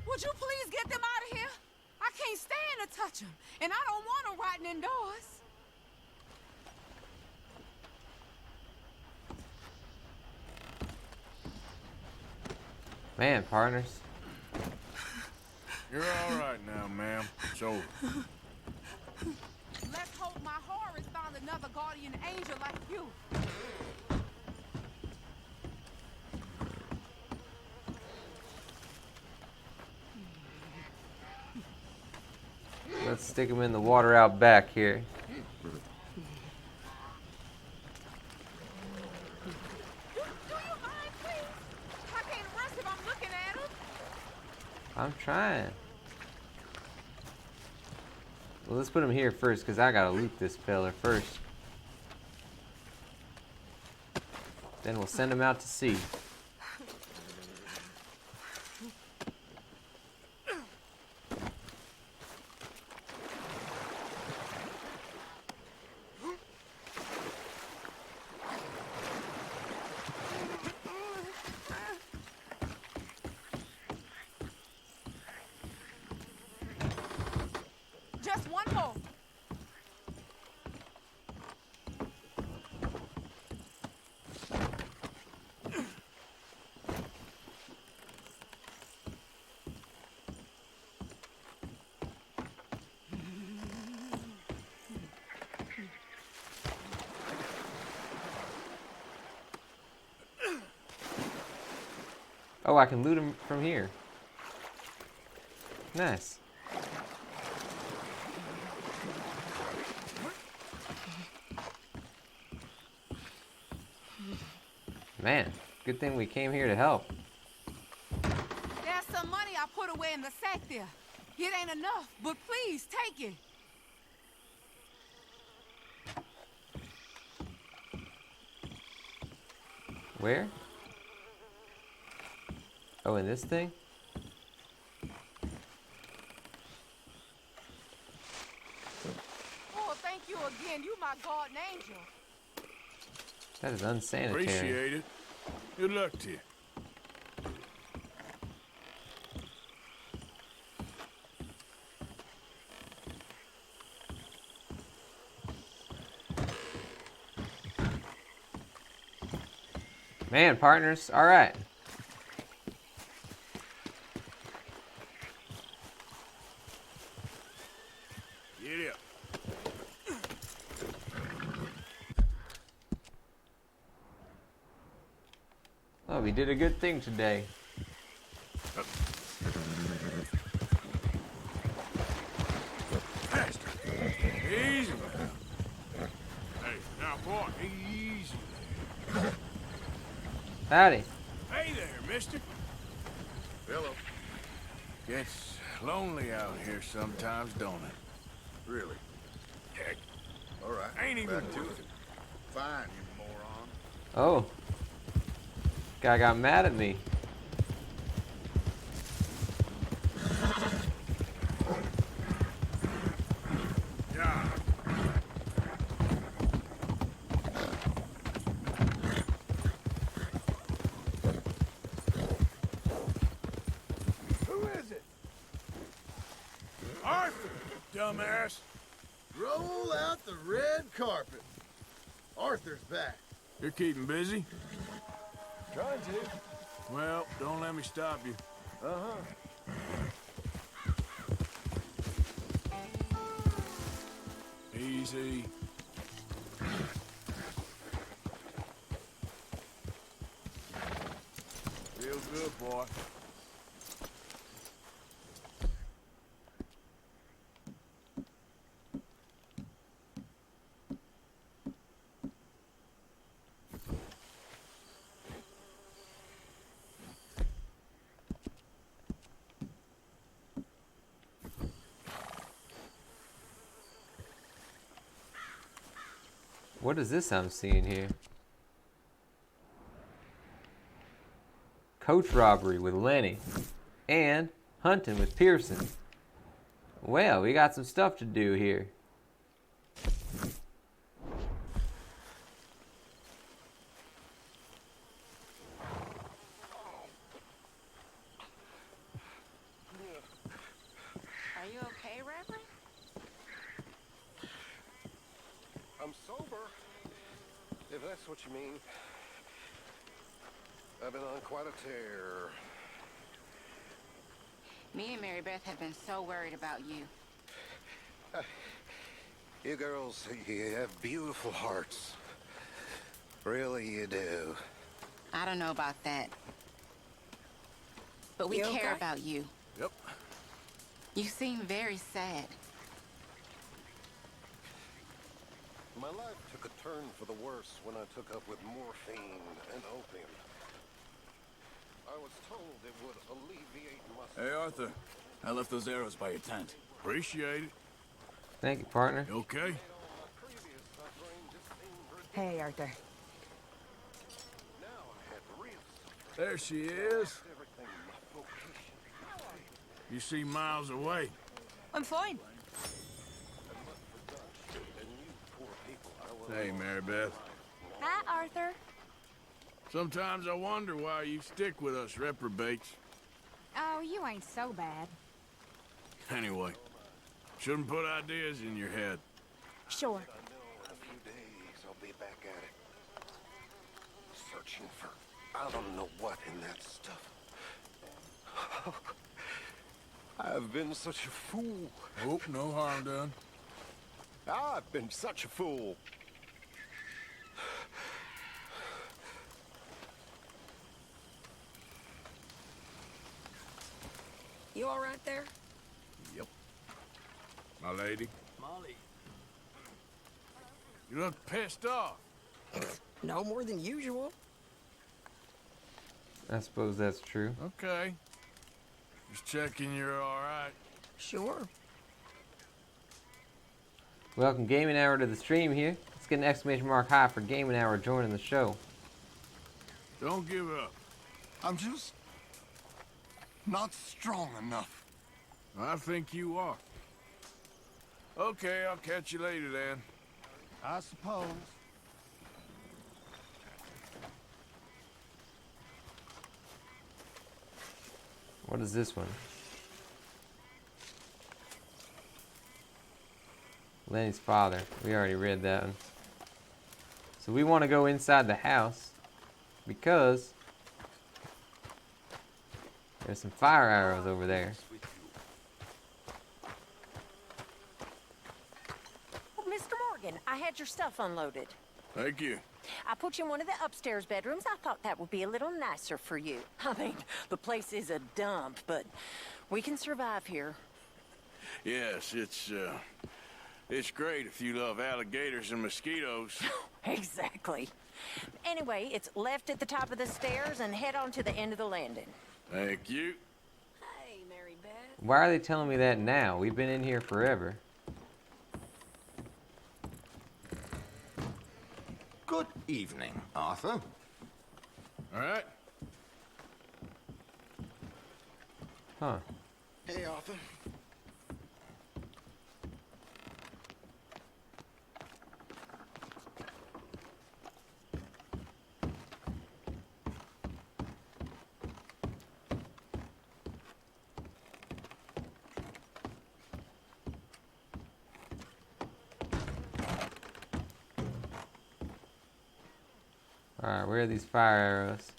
Would you please get them out of here? I can't stand to touch them, and I don't want them rotting indoors. Man, partners. You're all right now, ma'am. It's over. Let's hope my Horus found another guardian angel like you. Let's stick him in the water out back here. Do you mind, please? I can't rest if I'm looking at him. I'm trying. Well, let's put him here first, because I gotta loot this fella first. Then we'll send him out to sea. Just one more. Oh, I can loot him from here. Nice. Man, good thing we came here to help. There's some money I put away in the sack there. It ain't enough, but please take it. Where? Oh, in this thing? Oh, thank you again. You my guardian angel. That is unsanitary. Appreciate it. Good luck to you. Man, partners. All right. Get up. Oh, we did a good thing today. Faster. Easy. Hey, now, boy, easy. Howdy. Hey there, mister. Hello. Gets lonely out here sometimes, don't it? Really? Heck, All right. ain't even Back to worth it. it. Fine, you moron. Oh. Guy got mad at me. Yeah. Who is it? Arthur, dumbass. Roll out the red carpet. Arthur's back. You're keeping busy? Trying to. Well, don't let me stop you. Uh-huh. Easy. Feel good, boy. What is this I'm seeing here? Coach robbery with Lenny. And hunting with Pearson. Well, we got some stuff to do here. Are you okay, Reverend? I'm sober, if that's what you mean. I've been on quite a tear. Me and Mary Beth have been so worried about you. You girls, you have beautiful hearts. Really, you do. I don't know about that. But we care about you. Yep. You seem very sad. My life took a turn for the worse when I took up with morphine and opium. I was told it would alleviate my... Hey, Arthur. I left those arrows by your tent. Appreciate it. Thank you, partner. You okay? Hey, Arthur. There she is. You seem miles away. I'm fine. Hey, Mary Beth. Hi, Arthur. Sometimes I wonder why you stick with us reprobates. Oh, you ain't so bad. Anyway, shouldn't put ideas in your head. Sure. In a few days, I'll be back at it. Searching for I don't know what in that stuff. I've been such a fool. Hope no harm done. I've been such a fool. You all right there? Yep. My lady. Molly. You look pissed off. No more than usual. I suppose that's true. Okay. Just checking you're all right. Sure. Welcome Gaming Hour to the stream here. Let's get an exclamation mark high for Gaming Hour joining the show. Don't give up. I'm just not strong enough. I think you are. Okay, I'll catch you later then. I suppose. What is this one? Lenny's father. We already read that one. So we want to go inside the house because there's some fire arrows over there. Well, Mr. Morgan, I had your stuff unloaded. Thank you. I put you in one of the upstairs bedrooms. I thought that would be a little nicer for you. I mean, the place is a dump, but we can survive here. Yes, it's great if you love alligators and mosquitoes. Exactly. Anyway, it's left at the top of the stairs and head on to the end of the landing. Thank you. Hey, Mary Beth. Why are they telling me that now? We've been in here forever. Good evening, Arthur. All right. Huh. Hey, Arthur. Alright, where are these fire arrows?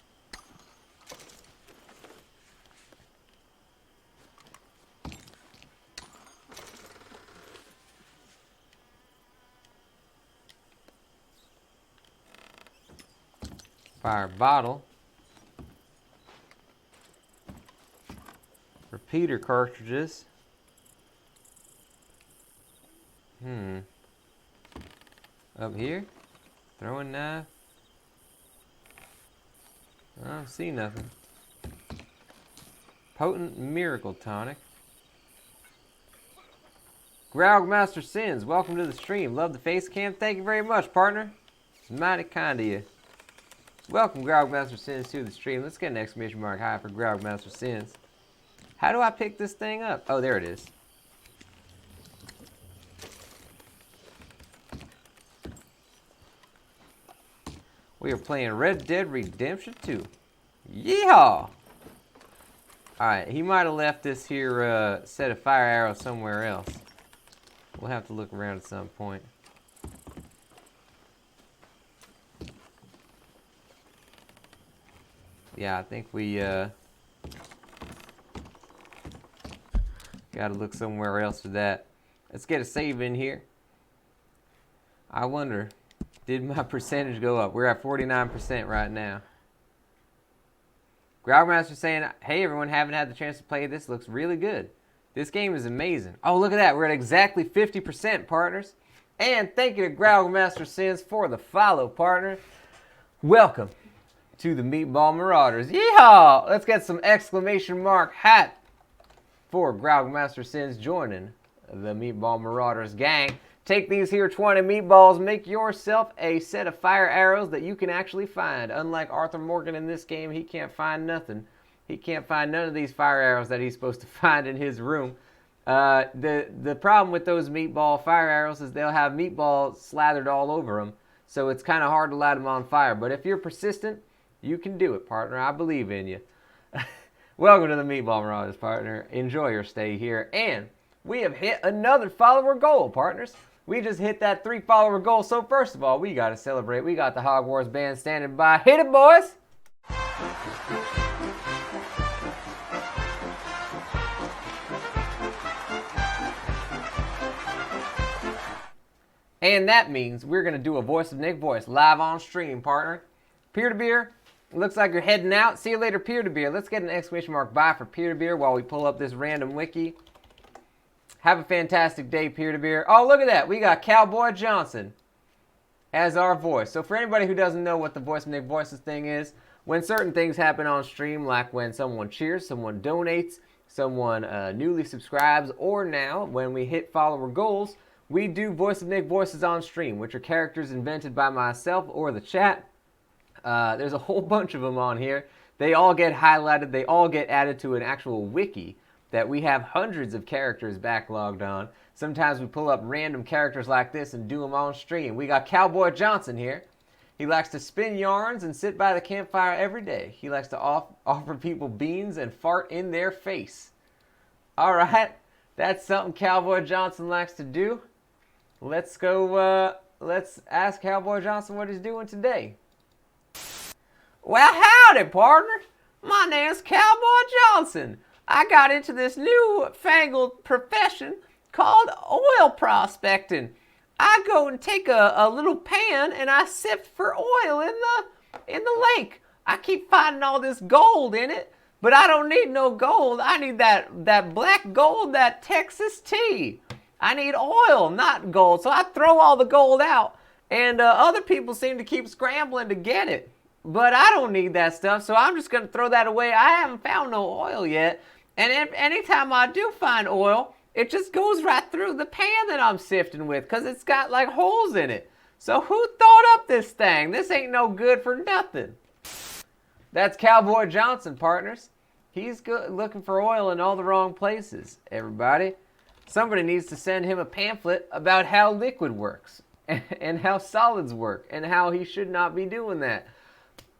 Fire bottle. Repeater cartridges. Up here? Throwing knife. I don't see nothing. Potent miracle tonic. Grougmaster Sins, welcome to the stream. Love the face cam. Thank you very much, partner. It's mighty kind of you. Welcome, Grougmaster Sins, to the stream. Let's get an exclamation mark high for Grougmaster Sins. How do I pick this thing up? Oh, there it is. We are playing Red Dead Redemption 2. Yeehaw! Alright, he might have left this here set of fire arrows somewhere else. We'll have to look around at some point. Yeah, I think we Gotta look somewhere else for that. Let's get a save in here. I wonder, did my percentage go up? We're at 49% right now. Growlmaster saying, hey everyone, haven't had the chance to play this. Looks really good. This game is amazing. Oh, look at that. We're at exactly 50%, partners. And thank you to Growlmaster Sins for the follow, partner. Welcome to the Meatball Marauders. Yeehaw! Let's get some exclamation mark hat for Growlmaster Sins joining the Meatball Marauders gang. Take these here 20 meatballs, make yourself a set of fire arrows that you can actually find. Unlike Arthur Morgan in this game, he can't find nothing. He can't find none of these fire arrows that he's supposed to find in his room. The problem with those meatball fire arrows is they'll have meatballs slathered all over them. So it's kind of hard to light them on fire. But if you're persistent, you can do it, partner. I believe in you. Welcome to the Meatball Marauders, partner. Enjoy your stay here. And we have hit another follower goal, partners. We just hit that 3 follower goal. So first of all, we got to celebrate. We got the Hogwarts band standing by. Hit it, boys! And that means we're going to do a Voice of Nick voice live on stream, partner. Peer-to-beer, looks like you're heading out. See you later, peer-to-beer. Let's get an exclamation mark by for peer-to-beer while we pull up this random wiki. Have a fantastic day, peer-to-beer. Oh, look at that. We got Cowboy Johnson as our voice. So for anybody who doesn't know what the Voice of Nick Voices thing is, when certain things happen on stream, like when someone cheers, someone donates, someone newly subscribes, or now when we hit follower goals, we do Voice of Nick Voices on stream, which are characters invented by myself or the chat. There's a whole bunch of them on here. They all get highlighted. They all get added to an actual wiki that we have hundreds of characters backlogged on. Sometimes we pull up random characters like this and do them on stream. We got Cowboy Johnson here. He likes to spin yarns and sit by the campfire every day. He likes to offer people beans and fart in their face. All right, that's something Cowboy Johnson likes to do. Let's go, let's ask Cowboy Johnson what he's doing today. Well, howdy, partner. My name's Cowboy Johnson. I got into this new-fangled profession called oil prospecting. I go and take a little pan and I sift for oil in the lake. I keep finding all this gold in it, but I don't need no gold. I need that black gold, that Texas tea. I need oil, not gold. So I throw all the gold out, and other people seem to keep scrambling to get it. But I don't need that stuff, so I'm just going to throw that away. I haven't found no oil yet. And anytime I do find oil, it just goes right through the pan that I'm sifting with because it's got like holes in it. So who thought up this thing? This ain't no good for nothing. That's Cowboy Johnson, partners. He's looking for oil in all the wrong places, everybody. Somebody needs to send him a pamphlet about how liquid works and how solids work and how he should not be doing that.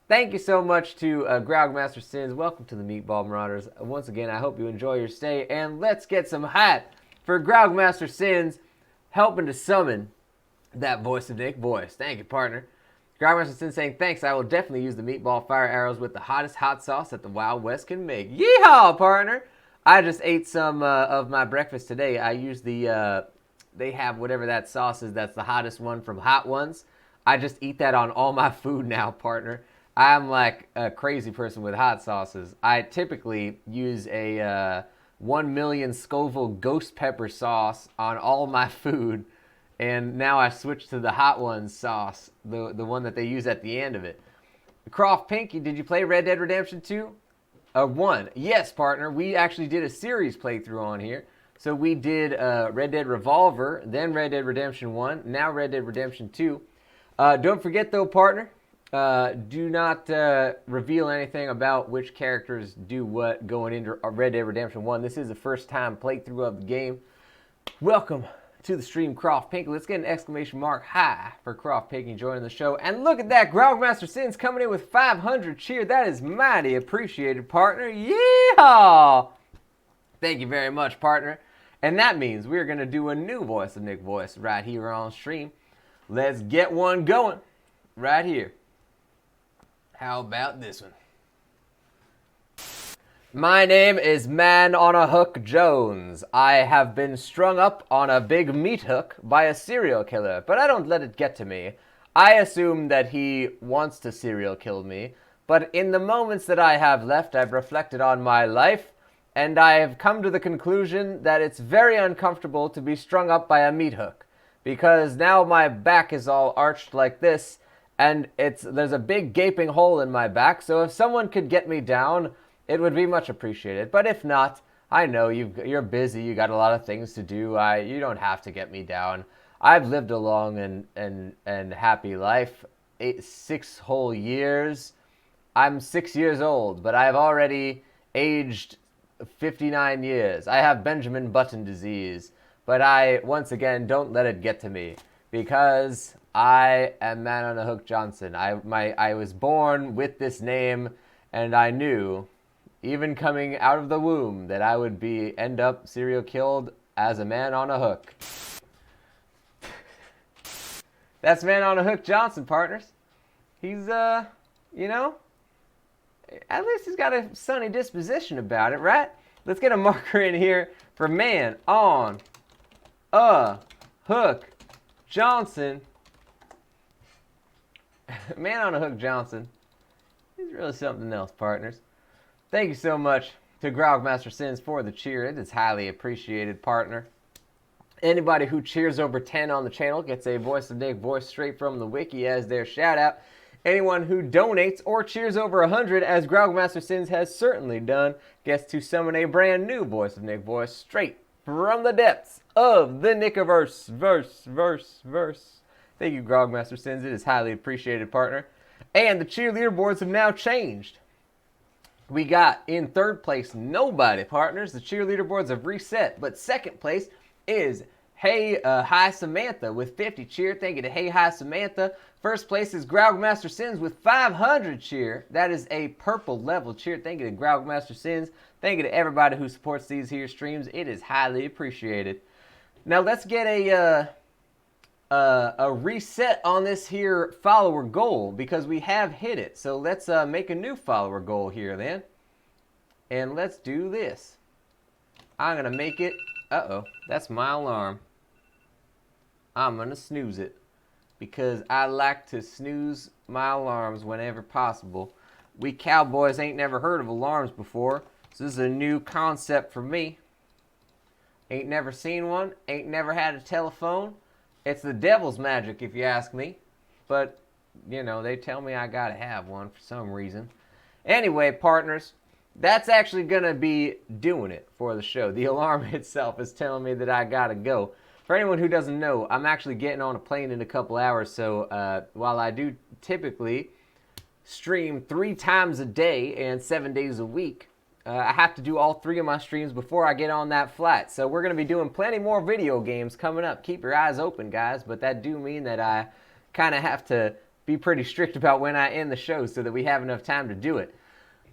Thank you so much to Growlmaster Sins. Welcome to the Meatball Marauders. Once again, I hope you enjoy your stay. And let's get some hype for Growlmaster Sins helping to summon that Voice of Nick voice. Thank you, partner. Growlmaster Sins saying, thanks. I will definitely use the meatball fire arrows with the hottest hot sauce that the Wild West can make. Yeehaw, partner. I just ate some of my breakfast today. I used the, they have whatever that sauce is. That's the hottest one from Hot Ones. I just eat that on all my food now, partner. I'm like a crazy person with hot sauces. I typically use a 1 million Scoville ghost pepper sauce on all my food. And now I switched to the Hot Ones sauce, the one that they use at the end of it. Croft Pinky, did you play Red Dead Redemption 2? 1. Yes, partner. We actually did a series playthrough on here. So we did Red Dead Revolver, then Red Dead Redemption 1, now Red Dead Redemption 2. Don't forget, though, partner, do not reveal anything about which characters do what going into Red Dead Redemption 1. This is the first time playthrough of the game. Welcome to the stream, Croft Pinky. Let's get an exclamation mark high for Croft Pinky joining the show. And look at that, Growlmaster Sins coming in with 500 cheer. That is mighty appreciated, partner. Yeehaw! Thank you very much, partner. And that means we're going to do a new Voice of Nick voice right here on stream. Let's get one going right here. How about this one? My name is Man on a Hook Jones. I have been strung up on a big meat hook by a serial killer, but I don't let it get to me. I assume that he wants to serial kill me, but in the moments that I have left, I've reflected on my life, and I have come to the conclusion that it's very uncomfortable to be strung up by a meat hook, because now my back is all arched like this, and there's a big gaping hole in my back, so if someone could get me down, it would be much appreciated. But if not, I know you're busy, you got a lot of things to do, you don't have to get me down. I've lived a long and happy life, 6 whole years. I'm 6 years old, but I've already aged 59 years. I have Benjamin Button disease, but I, once again, don't let it get to me, because I am Man on a Hook Johnson. I was born with this name, and I knew, even coming out of the womb, that I would end up serial killed as a man on a hook. That's Man on a Hook Johnson, partners. He's, you know, at least he's got a sunny disposition about it, right? Let's get a marker in here for Man on a Hook Johnson. Man on a Hook Johnson. He's really something else, partners. Thank you so much to Grogmaster Sins for the cheer. It is highly appreciated, partner. Anybody who cheers over 10 on the channel gets a Voice of Nick voice straight from the wiki as their shout out. Anyone who donates or cheers over 100, as Grogmaster Sins has certainly done, gets to summon a brand new Voice of Nick voice straight from the depths of the Nickiverse. Verse. Thank you, Grogmaster Sins. It is highly appreciated, partner. And the cheerleader boards have now changed. We got in third place nobody, partners. The cheerleader boards have reset, but second place is Hey Hi Samantha with 50 cheer. Thank you to Hey Hi Samantha. First place is Grogmaster Sins with 500 cheer. That is a purple level cheer. Thank you to Grogmaster Sins. Thank you to everybody who supports these here streams. It is highly appreciated. Now let's get a reset on this here follower goal, because we have hit it. So let's make a new follower goal here then. And let's do this. I'm going to make it... Uh-oh, that's my alarm. I'm going to snooze it, because I like to snooze my alarms whenever possible. We cowboys ain't never heard of alarms before, so this is a new concept for me. Ain't never seen one, ain't never had a telephone. It's the devil's magic, if you ask me. But, you know, they tell me I gotta have one for some reason. Anyway, partners, that's actually gonna be doing it for the show. The alarm itself is telling me that I gotta go. For anyone who doesn't know, I'm actually getting on a plane in a couple hours, so while I do typically stream 3 times a day and 7 days a week, I have to do all 3 of my streams before I get on that flight. So we're going to be doing plenty more video games coming up. Keep your eyes open, guys, but that do mean that I kind of have to be pretty strict about when I end the show so that we have enough time to do it.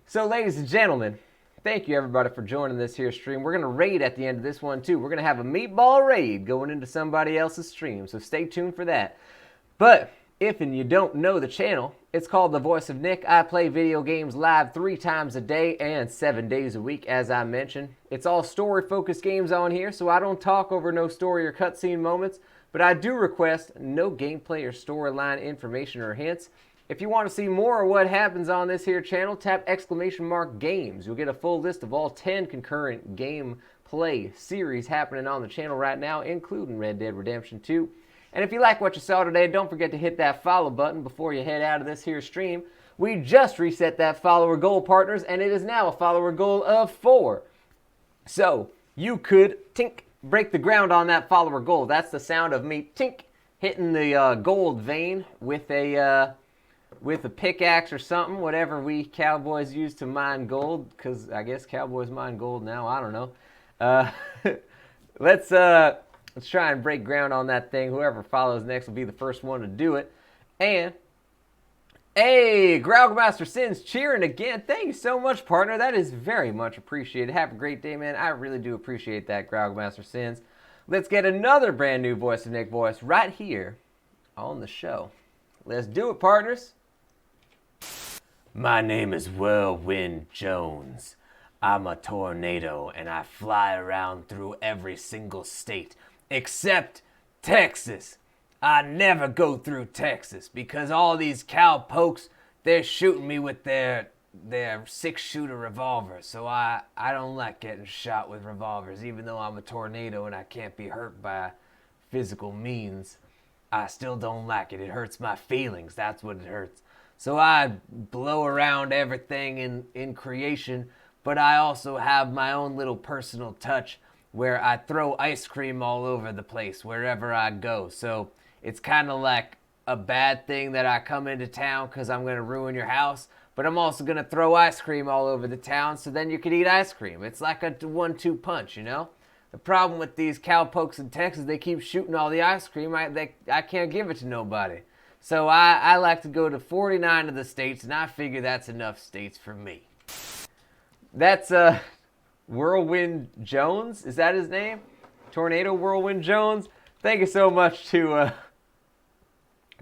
So, ladies and gentlemen, thank you everybody for joining this here stream. We're going to raid at the end of this one too. We're going to have a meatball raid going into somebody else's stream, so stay tuned for that. But if and you don't know the channel, it's called The Voice of Nick. I play video games live 3 times a day and 7 days a week, as I mentioned. It's all story-focused games on here, so I don't talk over no story or cutscene moments, but I do request no gameplay or storyline information or hints. If you want to see more of what happens on this here channel, tap !games. You'll get a full list of all 10 concurrent gameplay series happening on the channel right now, including Red Dead Redemption 2. And if you like what you saw today, don't forget to hit that follow button before you head out of this here stream. We just reset that follower goal, partners, and it is now a follower goal of 4. So you could tink break the ground on that follower goal. That's the sound of me tink hitting the gold vein with a pickaxe or something, whatever we cowboys use to mine gold, because I guess cowboys mine gold now. I don't know. Let's try and break ground on that thing. Whoever follows next will be the first one to do it. And, hey, Grogmaster Sins cheering again. Thank you so much, partner. That is very much appreciated. Have a great day, man. I really do appreciate that, Grogmaster Sins. Let's get another brand new Voice of Nick voice right here on the show. Let's do it, partners. My name is Whirlwind Jones. I'm a tornado and I fly around through every single state except Texas. I never go through Texas because all these cowpokes, they're shooting me with their 6-shooter revolvers. So I don't like getting shot with revolvers. Even though I'm a tornado and I can't be hurt by physical means, I still don't like it. It hurts my feelings. That's what it hurts. So I blow around everything in creation, but I also have my own little personal touch where I throw ice cream all over the place wherever I go. So it's kind of like a bad thing that I come into town because I'm going to ruin your house, but I'm also going to throw ice cream all over the town so then you can eat ice cream. It's like a 1-2 punch, you know? The problem with these cowpokes in Texas, they keep shooting all the ice cream. I can't give it to nobody. So I like to go to 49 of the states, and I figure that's enough states for me. That's Whirlwind Jones. Is that his name? Tornado Whirlwind Jones. Thank you so much to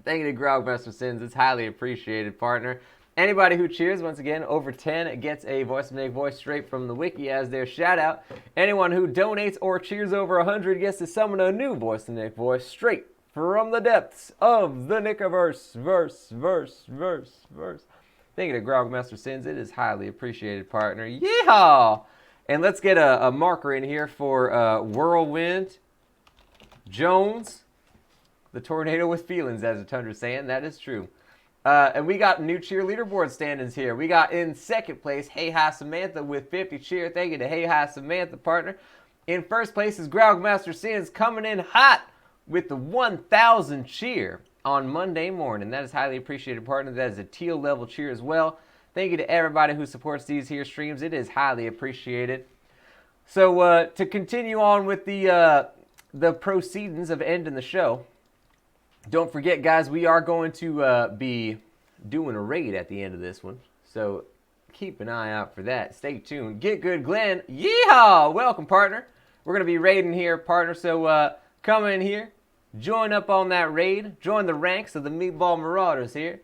thank you to Grogmaster Sins. It's highly appreciated, partner. Anybody who cheers, once again, over 10 gets a Voice of Nick voice straight from the wiki as their shout out. Anyone who donates or cheers over 100 gets to summon a new Voice of Nick voice straight from the depths of the Nickiverse. Verse. Thank you to Grogmaster Sins. It is highly appreciated, partner. Yeehaw! And let's get a marker in here for Whirlwind Jones, the tornado with feelings, as the Tundra's saying. That is true. And we got new cheer leaderboard standings here. We got in second place, Hey Hi Samantha with 50 cheer. Thank you to Hey Hi Samantha, partner. In first place is Grogmaster Sins coming in hot with the 1,000 cheer on Monday morning. That is highly appreciated, partner. That is a teal level cheer as well. Thank you to everybody who supports these here streams. It is highly appreciated. So to continue on with the proceedings of ending the show, don't forget, guys, we are going to be doing a raid at the end of this one. So keep an eye out for that. Stay tuned. Get good, Glenn. Yeehaw! Welcome, partner. We're going to be raiding here, partner. So come in here. Join up on that raid. Join the ranks of the Meatball Marauders here.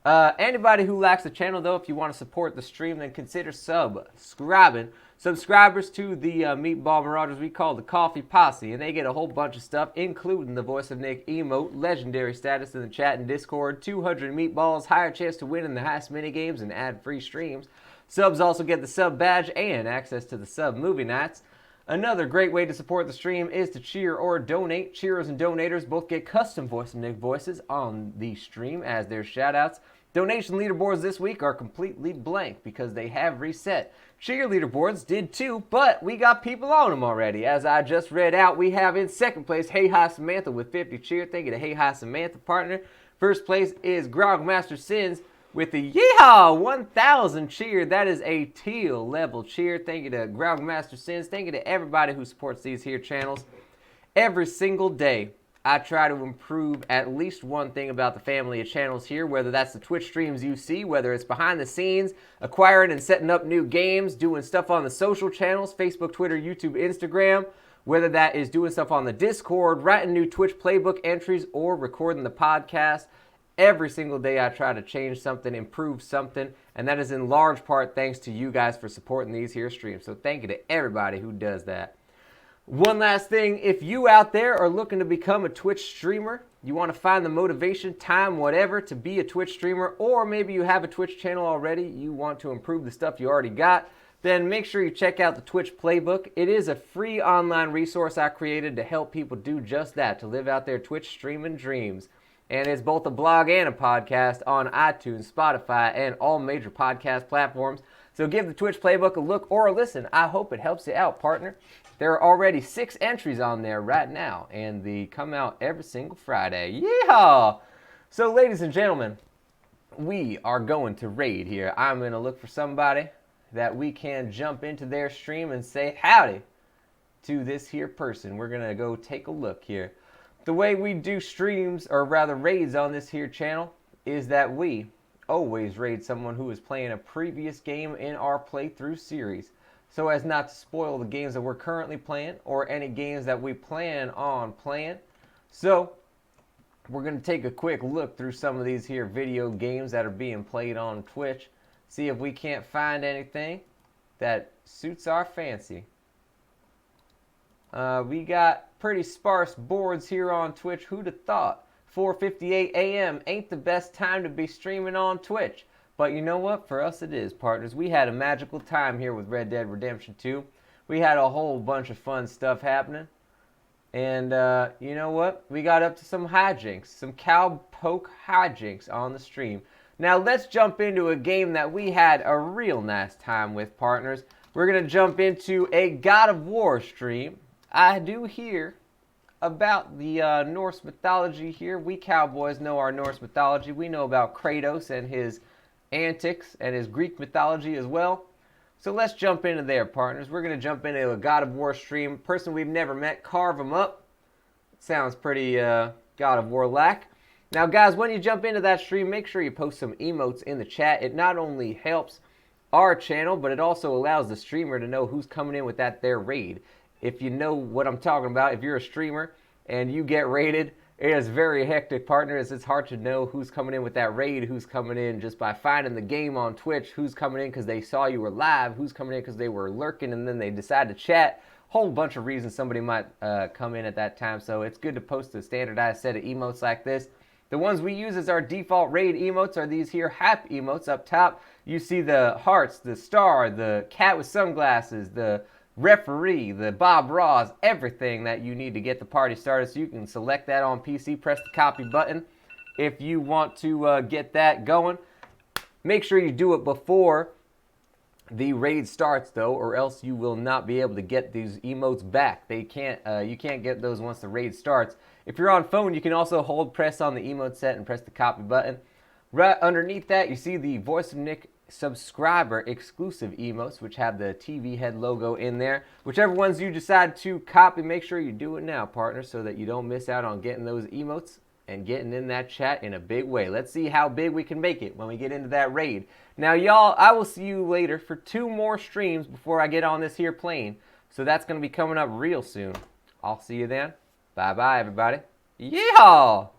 Anybody who likes the channel, though, if you want to support the stream, then consider subscribing. Subscribers to the Meatball Marauders we call the Coffee Posse, and they get a whole bunch of stuff, including the Voice of Nick emote, legendary status in the chat and Discord, 200 meatballs, higher chance to win in the heist minigames, and ad-free streams. Subs also get the sub badge and access to the sub movie nights. Another great way to support the stream is to cheer or donate. Cheerers and donators both get custom Voice of Nick voices on the stream as their shoutouts. Donation leaderboards this week are completely blank because they have reset. Cheer leaderboards did too, but we got people on them already. As I just read out, we have in second place Hey Hi Samantha with 50 cheer. Thank you to Hey Hi Samantha, partner. First place is Grogmaster Sins with the Yeehaw 1,000 cheer. That is a teal level cheer. Thank you to Grogmaster Sins. Thank you to everybody who supports these here channels. Every single day, I try to improve at least one thing about the family of channels here, whether that's the Twitch streams you see, whether it's behind the scenes, acquiring and setting up new games, doing stuff on the social channels, Facebook, Twitter, YouTube, Instagram, whether that is doing stuff on the Discord, writing new Twitch playbook entries, or recording the podcast. Every single day I try to change something, improve something, and that is in large part thanks to you guys for supporting these here streams. So thank you to everybody who does that. One last thing, if you out there are looking to become a Twitch streamer, you want to find the motivation, time, whatever, to be a Twitch streamer, or maybe you have a Twitch channel already, you want to improve the stuff you already got, then make sure you check out the Twitch Playbook. It is a free online resource I created to help people do just that, to live out their Twitch streaming dreams. And it's both a blog and a podcast on iTunes, Spotify, and all major podcast platforms. So give the Twitch Playbook a look or a listen. I hope it helps you out, partner. There are already 6 entries on there right now, and they come out every single Friday. Yeehaw! So, ladies and gentlemen, we are going to raid here. I'm going to look for somebody that we can jump into their stream and say howdy to this here person. We're going to go take a look here. The way we do streams, or rather raids on this here channel, is that we always raid someone who is playing a previous game in our playthrough series, so as not to spoil the games that we're currently playing or any games that we plan on playing. So we're going to take a quick look through some of these here video games that are being played on Twitch, see if we can't find anything that suits our fancy. We got pretty sparse boards here on Twitch. Who'd have thought? 4:58 a.m. ain't the best time to be streaming on Twitch. But you know what? For us it is, partners. We had a magical time here with Red Dead Redemption 2. We had a whole bunch of fun stuff happening. And you know what? We got up to some hijinks, some cowpoke hijinks on the stream. Now let's jump into a game that we had a real nice time with, partners. We're going to jump into a God of War stream. I do hear about the Norse mythology here. We cowboys know our Norse mythology. We know about Kratos and his antics and his Greek mythology as well. So let's jump into there, partners. We're going to jump into a God of War stream. Person we've never met, carve him up. Sounds pretty God of War-like. Now, guys, when you jump into that stream, make sure you post some emotes in the chat. It not only helps our channel, but it also allows the streamer to know who's coming in with that their raid. If you know what I'm talking about, if you're a streamer and you get raided, it is very hectic, partners. It's hard to know who's coming in with that raid, who's coming in just by finding the game on Twitch, who's coming in because they saw you were live, who's coming in because they were lurking and then they decide to chat. Whole bunch of reasons somebody might come in at that time, so it's good to post a standardized set of emotes like this. The ones we use as our default raid emotes are these here hap emotes. Up top, you see the hearts, the star, the cat with sunglasses, the referee, the Bob Ross, everything that you need to get the party started. So you can select that on PC, press the copy button if you want to get that going. Make sure you do it before the raid starts though, or else you will not be able to get these emotes back. You can't get those once the raid starts. If you're on phone, you can also hold press on the emote set and press the copy button. Right underneath that, you see the Voice of Nick subscriber exclusive emotes, which have the TV head logo in there. Whichever ones you decide to copy, make sure you do it now, partner, so that you don't miss out on getting those emotes and getting in that chat in a big way. Let's see how big we can make it when we get into that raid. Now, y'all, I will see you later for 2 more streams before I get on this here plane. So that's going to be coming up real soon. I'll see you then. Bye-bye, everybody. Yeehaw!